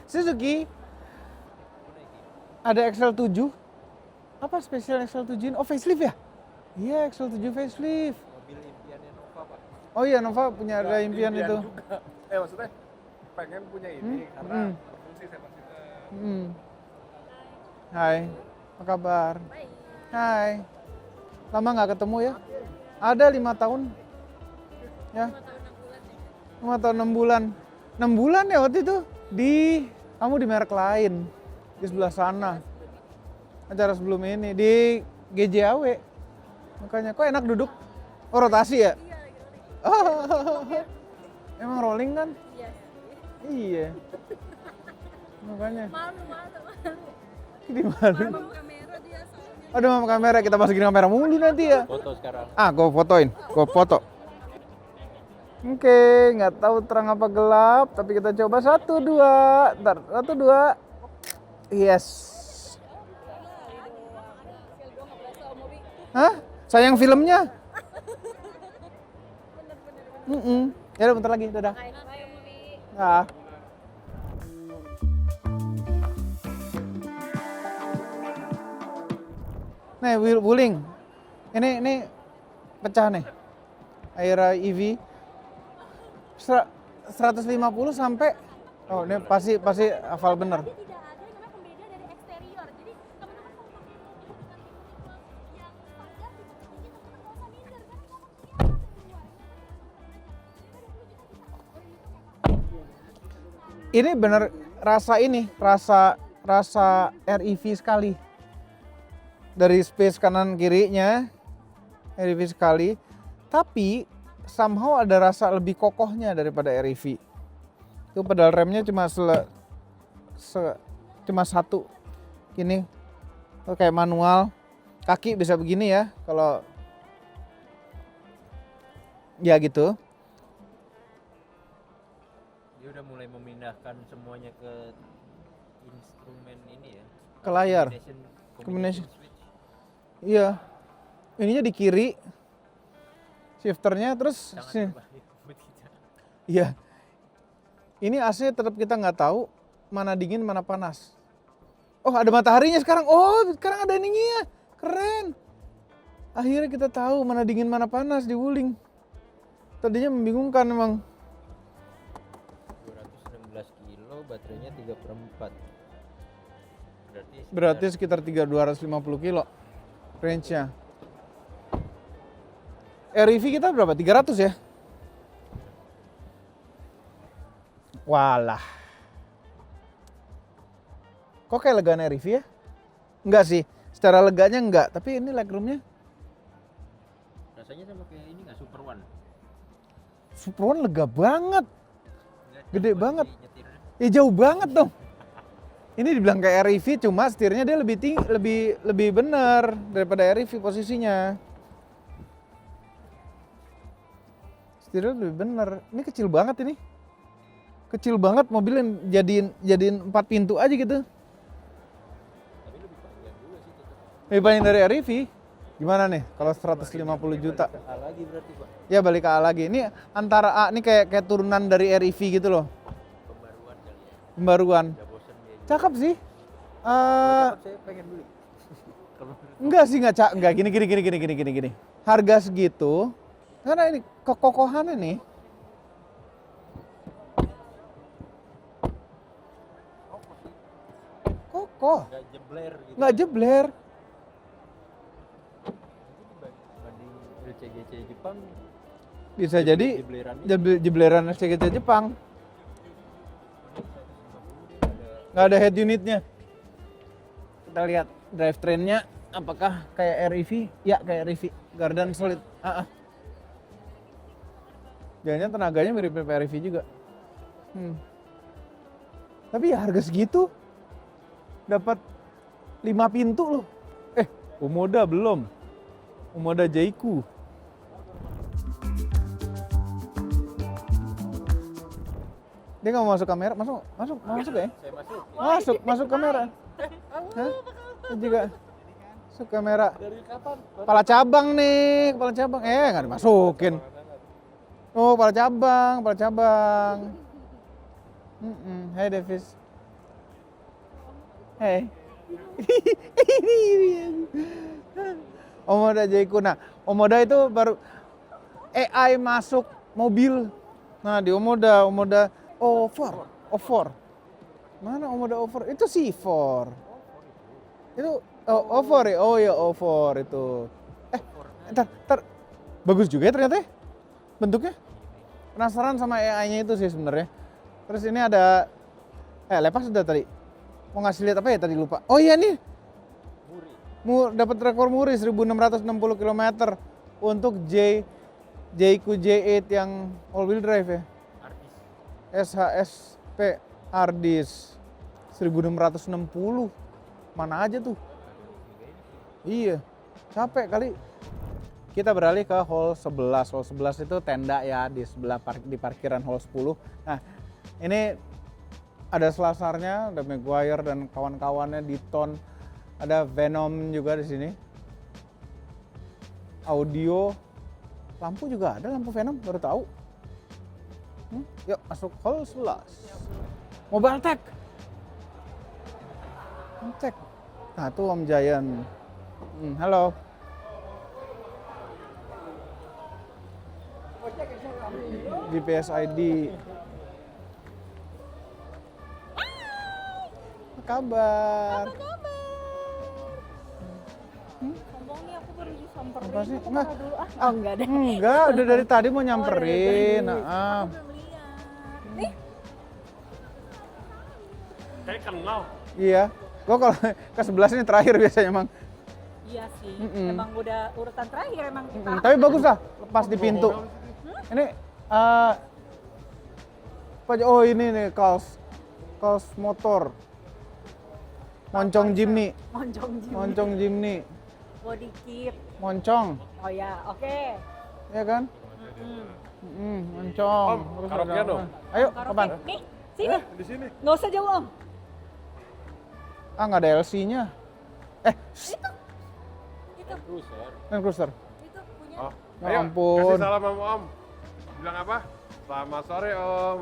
Suzuki. Ada XL7. Apa spesial XL7 ini? Oh, facelift ya? Iya, XL7 facelift. Mobil impiannya Nova, Pak. Oh iya, Nova punya ada impian itu. juga. Maksudnya pengen punya ini karena berfungsi seperti Hai, apa kabar? Hai. Lama nggak ketemu ya? Ada 5 tahun. Ya. 5 tahun 6 bulan. 6 bulan ya waktu itu? Kamu di merek lain. Di sebelah sana. Acara sebelum ini. Di GJAW. Makanya, kok enak duduk? Oh, rotasi ya? Oh, emang rolling kan? Iya. Iya. Makanya. Malu. Di mana? Malu kamera dia soalnya. Aduh, mama kamera, kita masukin kamera mulu nanti ya. Foto sekarang. Gue fotoin, gue foto. Oke, nggak tahu terang apa gelap, tapi kita coba 1, 2, ntar 1, 2, yes. Hah? Sayang filmnya? Ya udah bentar lagi, dadah. Nah. Nih, Wuling. Ini pecah nih. Aira EV 150 sampai ini pasti hafal bener. Tidak ada yang namanya pembeda dari eksterior. Jadi teman-teman kalau pakai mobil yang standar tipe tinggi, teman-teman nggak usah minder karena kalau Ini bener rasa REV sekali. Dari space kanan kirinya REV sekali, tapi somehow ada rasa lebih kokohnya daripada REV. Itu pedal remnya cuma cuma satu gini, kayak manual, kaki bisa begini ya kalau ya gitu. Dia udah mulai memindahkan semuanya ke instrumen ini ya. Ke layar. Combination switch. Iya, ininya di kiri, shifternya terus iya. Ini AC tetap kita nggak tahu mana dingin mana panas. Oh, ada mataharinya sekarang. Oh, sekarang ada ininya. Keren. Akhirnya kita tahu mana dingin mana panas di Wuling. Tadinya membingungkan emang. 216 kilo, baterainya 3/4. Berarti sekitar 250 kilo range-nya. REV kita berapa? 300 ya? Walah. Kok kayak legaan REV ya? Enggak sih, secara leganya enggak, tapi ini legroomnya Rasanya sama kayak ini nggak Super One? Super One lega banget. Gede Posisi banget. nyetirnya. Ya jauh banget dong. Ini dibilang kayak REV, cuma setirnya dia lebih tinggi, lebih benar daripada REV posisinya. Setirnya lebih benar. Ini kecil banget ini. Kecil banget mobil yang jadiin 4 pintu aja gitu. Tapi lebih panjang juga sih tetap. Lebih panjang dari REV. Gimana nih kalau 150 juta? Ke A lagi berarti, Pak. Ya balik ke A lagi. Ini antara A, ini kayak turunan dari REV gitu loh. Pembaruan kali ya. Pembaruan. Udah bosen dia. Cakep sih. Saya pengen beli. Kalau Enggak sih, enggak gini. Harga segitu, karena ini kekokohannya nih. Kokoh, nggak jebler gitu. nggak jebler. Banding LCGC Jepang Bisa jadi jebleran jebleran SCGC Jepang. Nggak ada head unitnya. Kita lihat drivetrainnya apakah kayak REV? Ya kayak REV, Garden Solid. Jangan tenaganya mirip REV juga. Tapi ya harga segitu dapat 5 pintu loh. Umoda belum. Umoda Jaiku. Dia nggak mau masuk kamera, masuk ya? saya masuk. Masuk kamera. Hah? Dia juga masuk kamera. Dari kapan? Kepala cabang nih, kepala cabang. Nggak dimasukin. Oh, kepala cabang. Hai Davis. Hai. Omoda Jaiku. Nah, Omoda itu baru AI masuk mobil. Nah, di Omoda O4. Mana Omoda O4? Itu C4. Itu O4 ya? Oh ya O4 itu. Ntar. Bagus juga ya ternyata ya bentuknya. Penasaran sama AI-nya itu sih sebenarnya. Terus ini ada lepas sudah tadi. Mau ngasih lihat apa ya tadi lupa. Oh iya nih. Dapat rekor muri 1660 km untuk Jaiku J8 yang all wheel drive ya. SHSP Ardis 1660. Mana aja tuh? Iya. Capek kali. Kita beralih ke hall 11. Hall 11 itu tenda ya di sebelah di parkiran hall 10. Nah, ini ada selasarnya, ada Maguire dan kawan-kawannya di Ton. Ada Venom juga di sini. Audio, lampu juga ada, lampu Venom baru tahu. Yuk masuk hall 11. Mobile Tech. Cek. Nah, tuh Om Giant. Halo. GPS ID. Apa kabar? Sombong nih, aku baru disamperin. Apa sih? Aku Enggak. marah dulu. Oh enggak deh. Enggak, udah dari tadi mau nyamperin. Aku belum lihat. Nih, Kayak kenal. Iya. Gua kalau ke 11 ini terakhir biasanya emang. iya sih. Emang udah urutan terakhir emang kita. Tapi bagus lah, lepas di pintu. Ini ini nih Kals motor. Moncong Jimny. Moncong Jimny. Moncong Jimny. Body kit. Moncong. Oh ya, oke. Iya kan? Moncong. Terus karaokean ada dong. apa? Ayo, Karaoke. kapan? Nih, sini. Di sini. Nggak usah jauh Om. Nggak ada LC-nya. Itu, Land Cruiser. itu punya. Oh, Ya ayo, ampun. kasih salam sama Om. Bilang apa? Selamat sore Om.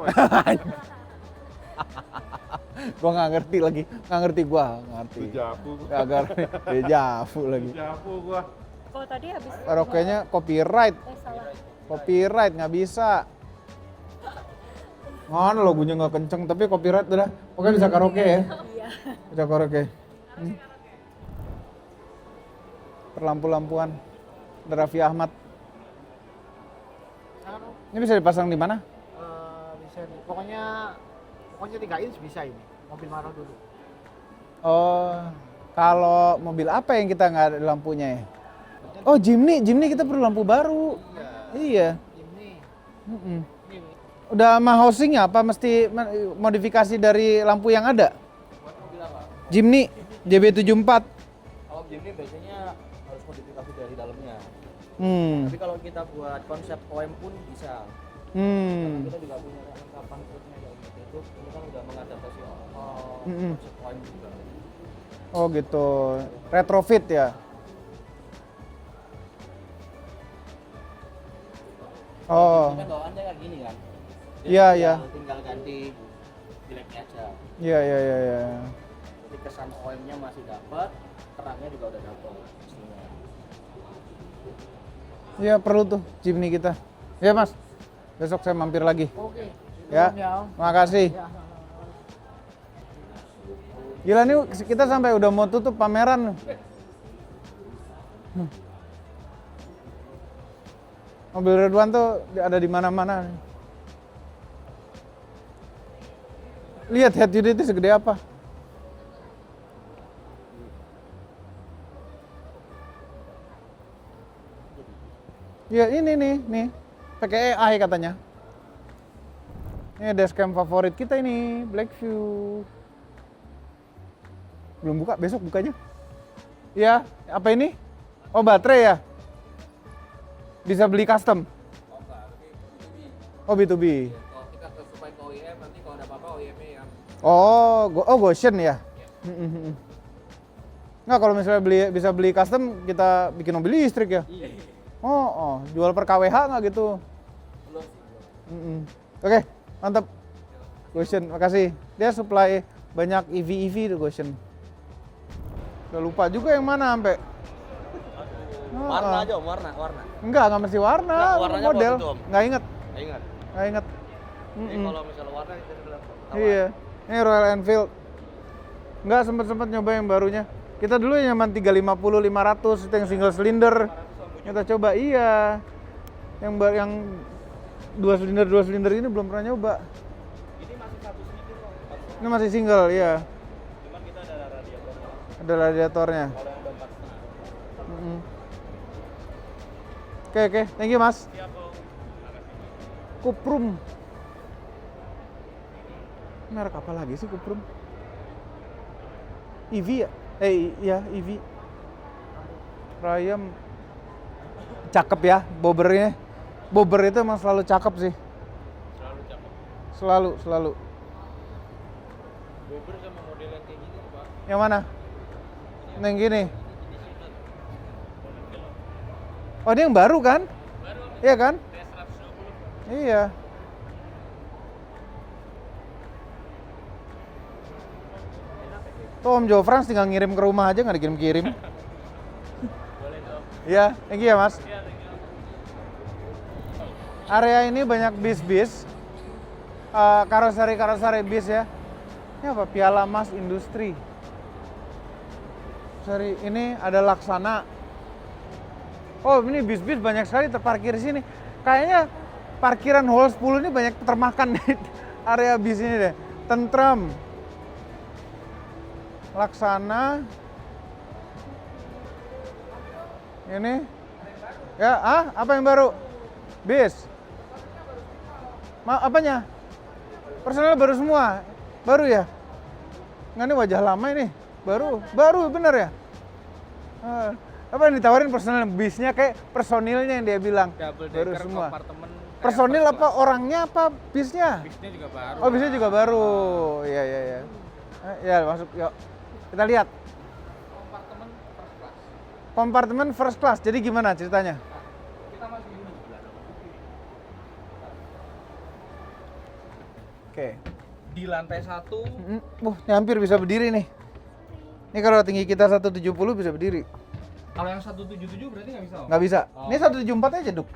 Gua nggak ngerti lagi. Nggak ngerti gua. Nggak ngerti. Jabu. Agar dejavu lagi. Jabu gua. Kalau tadi habis. Karaoke-nya copyright. Salah. Copyright nggak bisa. Mana lagunya nggak kenceng tapi copyright udah. Pokoknya bisa karaoke ya. Iya. Bisa karaoke. Perlampu-lampuan. Ada Raffi Ahmad. Ini bisa dipasang di mana? Bisa nih. Pokoknya 3 inch bisa ini. Mobil Maro dulu. Oh, kalau mobil apa yang kita nggak ada lampunya ya? Oh, Jimny kita perlu lampu baru. Iya. Ini. Udah sama housingnya apa mesti modifikasi dari lampu yang ada? Jimny JB74. Kalau Jimny biasanya harus modifikasi dari dalamnya. Hmm. Tapi kalau kita buat konsep OM pun bisa. Hmm. Kita juga punya kelengkapan khususnya yang itu. Ini kan udah mengadaptasi konsep OM juga. Oh gitu. Retrofit ya. Oh. Ini kan bawaannya kayak gini kan. Iya, iya. Tinggal ganti jeleknya aja. Iya. Jadi kesan OM-nya masih dapat, terangnya juga udah dapat. Iya perlu tuh Jimny kita. Ya Mas. Besok saya mampir lagi. Oke. Ya. Makasih. Gila nih kita sampai udah mau tutup pameran. Mobil Ridwan tuh ada di mana-mana. Lihat head unit segede apa. Ya ini nih. Pakai AI katanya. Ini dashcam favorit kita ini, Blackview. Belum buka, besok bukanya. Iya, apa ini? Oh, baterai ya? Bisa beli custom? Oh, B2B. Kita supply ke OEM, nanti kalau ada apa-apa OEM-nya yang Goshen ya? Nggak, kalau misalnya bisa beli custom, kita bikin mobil listrik ya? Oh, jual per kWh nggak gitu? Oke, mantap. Goshen, makasih. Dia supply banyak EV tuh Goshen. Udah lupa juga yang mana sampai. Warna aja Om, warna. Enggak mesti warna. Nggak, warnanya apa model. tuh, Om? Nggak inget. Ingat. Nggak inget. Jadi kalau misalnya warna kita bilang Iya. Ini Royal Enfield. Enggak sempet nyoba yang barunya. Kita dulu yang nyaman 350 500 itu yang single cylinder. Kita coba iya. Yang dua silinder ini belum pernah nyoba. ini masih satu silinder Om. Ini masih single, iya. Cuman kita ada radiatornya. Ada radiatornya. Kalau yang udah 4,5. Mm-mm. Oke, thank you Mas. Siap Om. Cuprum. Merek apa lagi sih Cuprum? EV ya? Iya EV. Priam. Cakep ya bobbernya. Bobber itu emang selalu cakep sih. Selalu cakep. Selalu. Bobber sama model yang kayak gini Pak. Yang mana? Yang gini. Oh, ini yang baru kan? Baru Iya kan? T120. Iya. Tuh Om Jo Frans tinggal ngirim ke rumah aja, nggak dikirim-kirim. Boleh dong. Iya, thank you ya Mas. Iya, thank you. Area ini banyak bis-bis, karoseri bis ya. Ini apa? Piala Mas Industri. Sorry, ini ada Laksana. Oh, ini bis-bis banyak sekali terparkir di sini. Kayaknya parkiran hall 10 ini banyak termakan di area bis ini deh. Tentrem. Laksana. Ini. Ya, apa yang baru? Bis. Apanya? Personel baru semua. Baru ya? Nggak, ini wajah lama ini. Baru bener ya? Apa yang ditawarin personel bisnya kayak personilnya yang dia bilang. Double Baru decker semua. kompartemen. Personil apa orangnya apa bisnya? Bisnya juga baru. Oh, bisnya juga baru. Iya. Ya, masuk yuk. Kita lihat. Kompartemen first class. Kompartemen first class. Jadi gimana ceritanya? Kita masih dulu sebelah. Oke. Di lantai 1 Ini hampir bisa berdiri nih. Ini kalau tinggi kita 170 bisa berdiri. kalau yang 177 berarti nggak bisa Om? Nggak bisa. Oh. Ini 174 aja, Duk.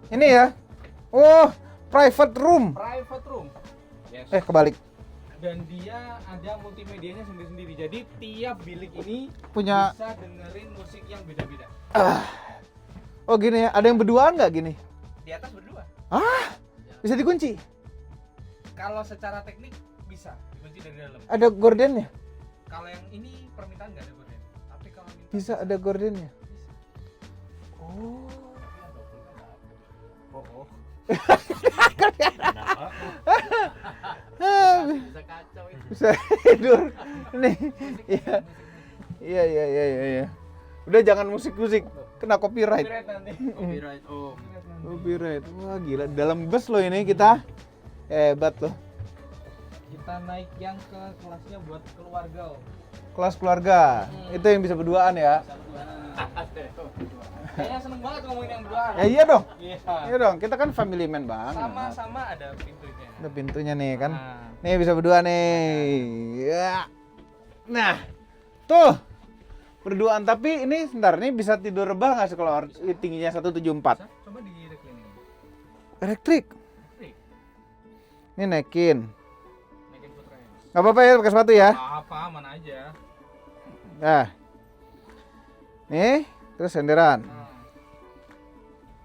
Ini ya. Oh, private room. Private room. Yes. Kebalik. Dan dia ada multimedianya sendiri-sendiri. Jadi tiap bilik ini Punya. bisa dengerin musik yang beda-beda. Oh gini ya, ada yang berduaan nggak gini? Di atas berdua. Bisa dikunci? Kalau secara teknik bisa dikunci dari dalam. Ada gordennya? Kalau yang ini permintaan nggak ada gorden. Tapi kalau minta Bisa ada gordennya? bisa. Oh. Bisa kacau itu. Bisa tidur. Nih. Iya. Udah jangan musik-musik, kena copyright. Copyright nanti. Copyright. Oh. Copyright. Wah gila, dalam bus loh ini kita. Hebat loh. Kita naik yang ke kelasnya buat keluarga. Om. Kelas keluarga. Itu yang bisa berduaan ya. Kayaknya seneng banget ngomongin yang berduaan. Ya iya dong. Iya. Iya dong, kita kan family man banget. Sama-sama ada pintunya. Ada pintunya nih kan. Nah. Nih bisa berdua nih. Ya. Nah, tuh. Berduaan, tapi ini sebentar, ini bisa tidur rebah nggak sih kalau tingginya 174? Coba di reclining. Elektrik. Ini naikin. Naikin putranya. Nggak apa-apa ya pakai sepatu ya. Apa aman aja. Nah. Nih, terus senderan. Nah.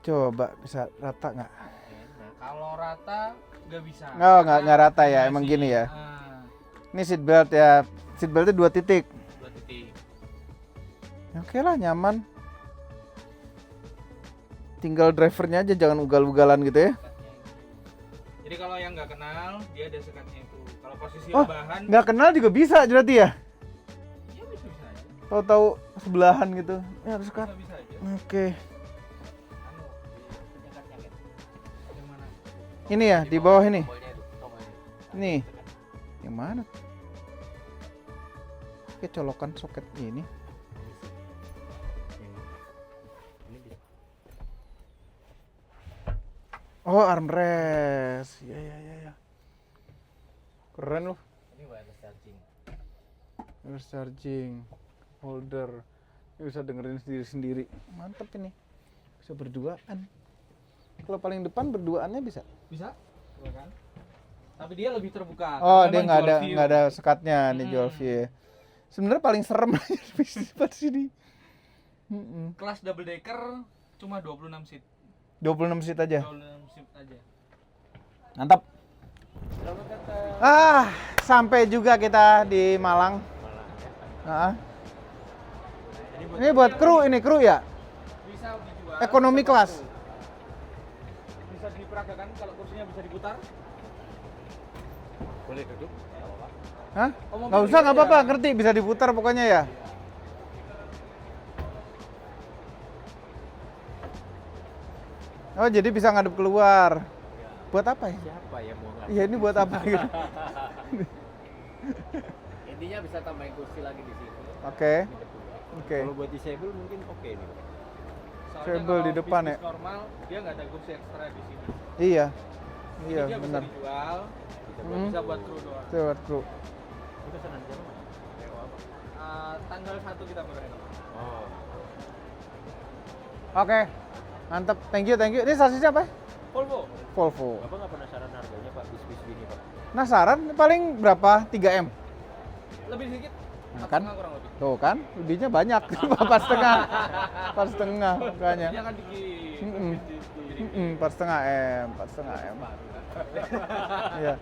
Coba bisa rata nggak? Nah, kalau rata nggak bisa. Oh, nggak rata ya, emang gini ya. Nah, Ini seat belt ya. Seat beltnya 2 titik. 2 titik. Oke lah, nyaman. Tinggal drivernya aja, jangan ugal-ugalan gitu ya. Jadi kalau yang nggak kenal, dia ada sekatnya itu. Kalau posisi Oh, rebahan, nggak kenal juga bisa berarti ya? ya bisa aja. Tahu-tahu sebelahan gitu. Ya harus kan. Bisa aja. Oke. Anu, jaket-jaket. Yang mana? Ini ya, di bawah ini. Tombolnya itu, tombolnya. Nih. Yang mana? Oke, colokan soket ini. Oh, armrest. Ya. Keren loh. Ini wireless charging. Wireless charging, holder. Ini bisa dengerin sendiri-sendiri. Mantep ini. Bisa berduaan. Kalau paling depan berduaannya bisa? Bisa, kan? Tapi dia lebih terbuka. Oh, karena dia memang dual view. nggak ada sekatnya nih dual view ya. Sebenarnya paling serem di sini. Kelas double decker cuma 26 seat. 26 seat aja. 26 seat aja. Mantap. Sampai juga kita di Malang. Ini buat kru ya? Bisa dijual. Ekonomi kelas. Bisa diperagakan kalau kursinya bisa diputar. Boleh duduk? Hah? Oh, Nggak usah, nggak apa-apa, ngerti, bisa diputar pokoknya ya. Oh, jadi bisa ngadep keluar. Buat apa ya? Siapa yang mau ngadep? Iya, ini buat apa gitu? Intinya bisa tambahin kursi lagi di sini. Oke. Kalau buat disable mungkin oke nih. Disable di depan ya? Normal, dia nggak ada kursi ekstra di sini. Iya. Jadi Iya, dia benar. bisa dijual, bisa buat kru doang. Itu buat kru. Itu senang jam mana? PO apa? Tanggal 1 kita baru enak. Oh. Oke. Mantap. Thank you. Ini sasisnya apa? Volvo. Volvo. Bapak nggak penasaran harganya Pak bis-bis gini Pak? Penasaran paling berapa? 3M. Lebih sedikit. Nah, kan? 4,5 kurang lebih. Tuh kan, lebihnya banyak. 4,5 makanya. Dia kan dikit. 4,5 M. Iya.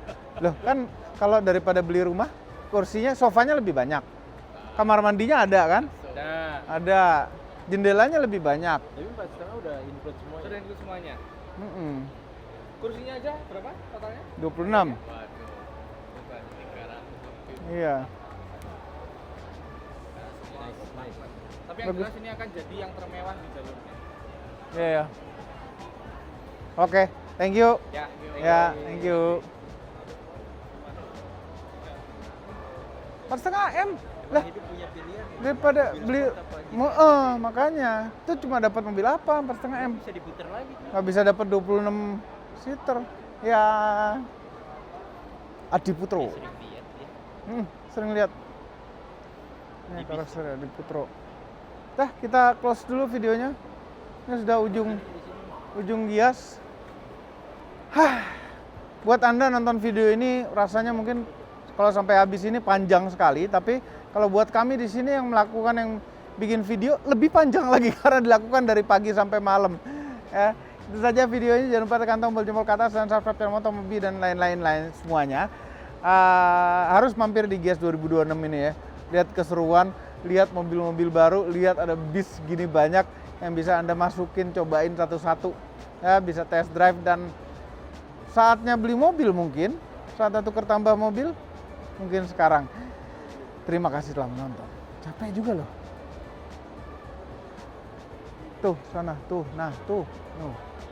Loh kan kalau daripada beli rumah, kursinya, sofanya lebih banyak. Kamar mandinya ada kan? Nah, Ada. Jendelanya lebih banyak. Tapi 4,5 udah include semua sudah ya? include semuanya. Mm-mm. Kursinya aja berapa totalnya? 26. Waduh. Bukan 300. Iya. Nice. Tapi yang Bagus. jelas ini akan jadi yang termewah di jalurnya. Iya. Oke, thank you. Ya, Ya, thank you. 4,5 M. Lah, Hidup punya pilihan ya. daripada beli Sport apa gitu. makanya itu cuma dapat mobil apa 4,5 M, Bisa diputar lagi. nggak bisa dapat 26 seater ya. Adi Putro Sering lihat ya. sering lihat ini karakter Adi Putro. Dah, kita close dulu videonya, ini sudah ujung gias. Buat Anda nonton video ini rasanya mungkin kalau sampai habis ini panjang sekali, tapi kalau buat kami di sini yang melakukan, yang bikin video lebih panjang lagi karena dilakukan dari pagi sampai malam. Ya, itu saja videonya. Jangan lupa tekan tombol jempol ke atas dan subscribe channel Motomobi dan lain-lain semuanya. Harus mampir di GIAS 2026 ini ya. Lihat keseruan, lihat mobil-mobil baru, lihat ada bis gini banyak yang bisa Anda masukin, cobain satu-satu. Ya, bisa test drive dan saatnya beli mobil mungkin, saatnya tukar tambah mobil mungkin sekarang. Terima kasih telah menonton. Capek juga loh. Tuh, sana, tuh, nah, tuh.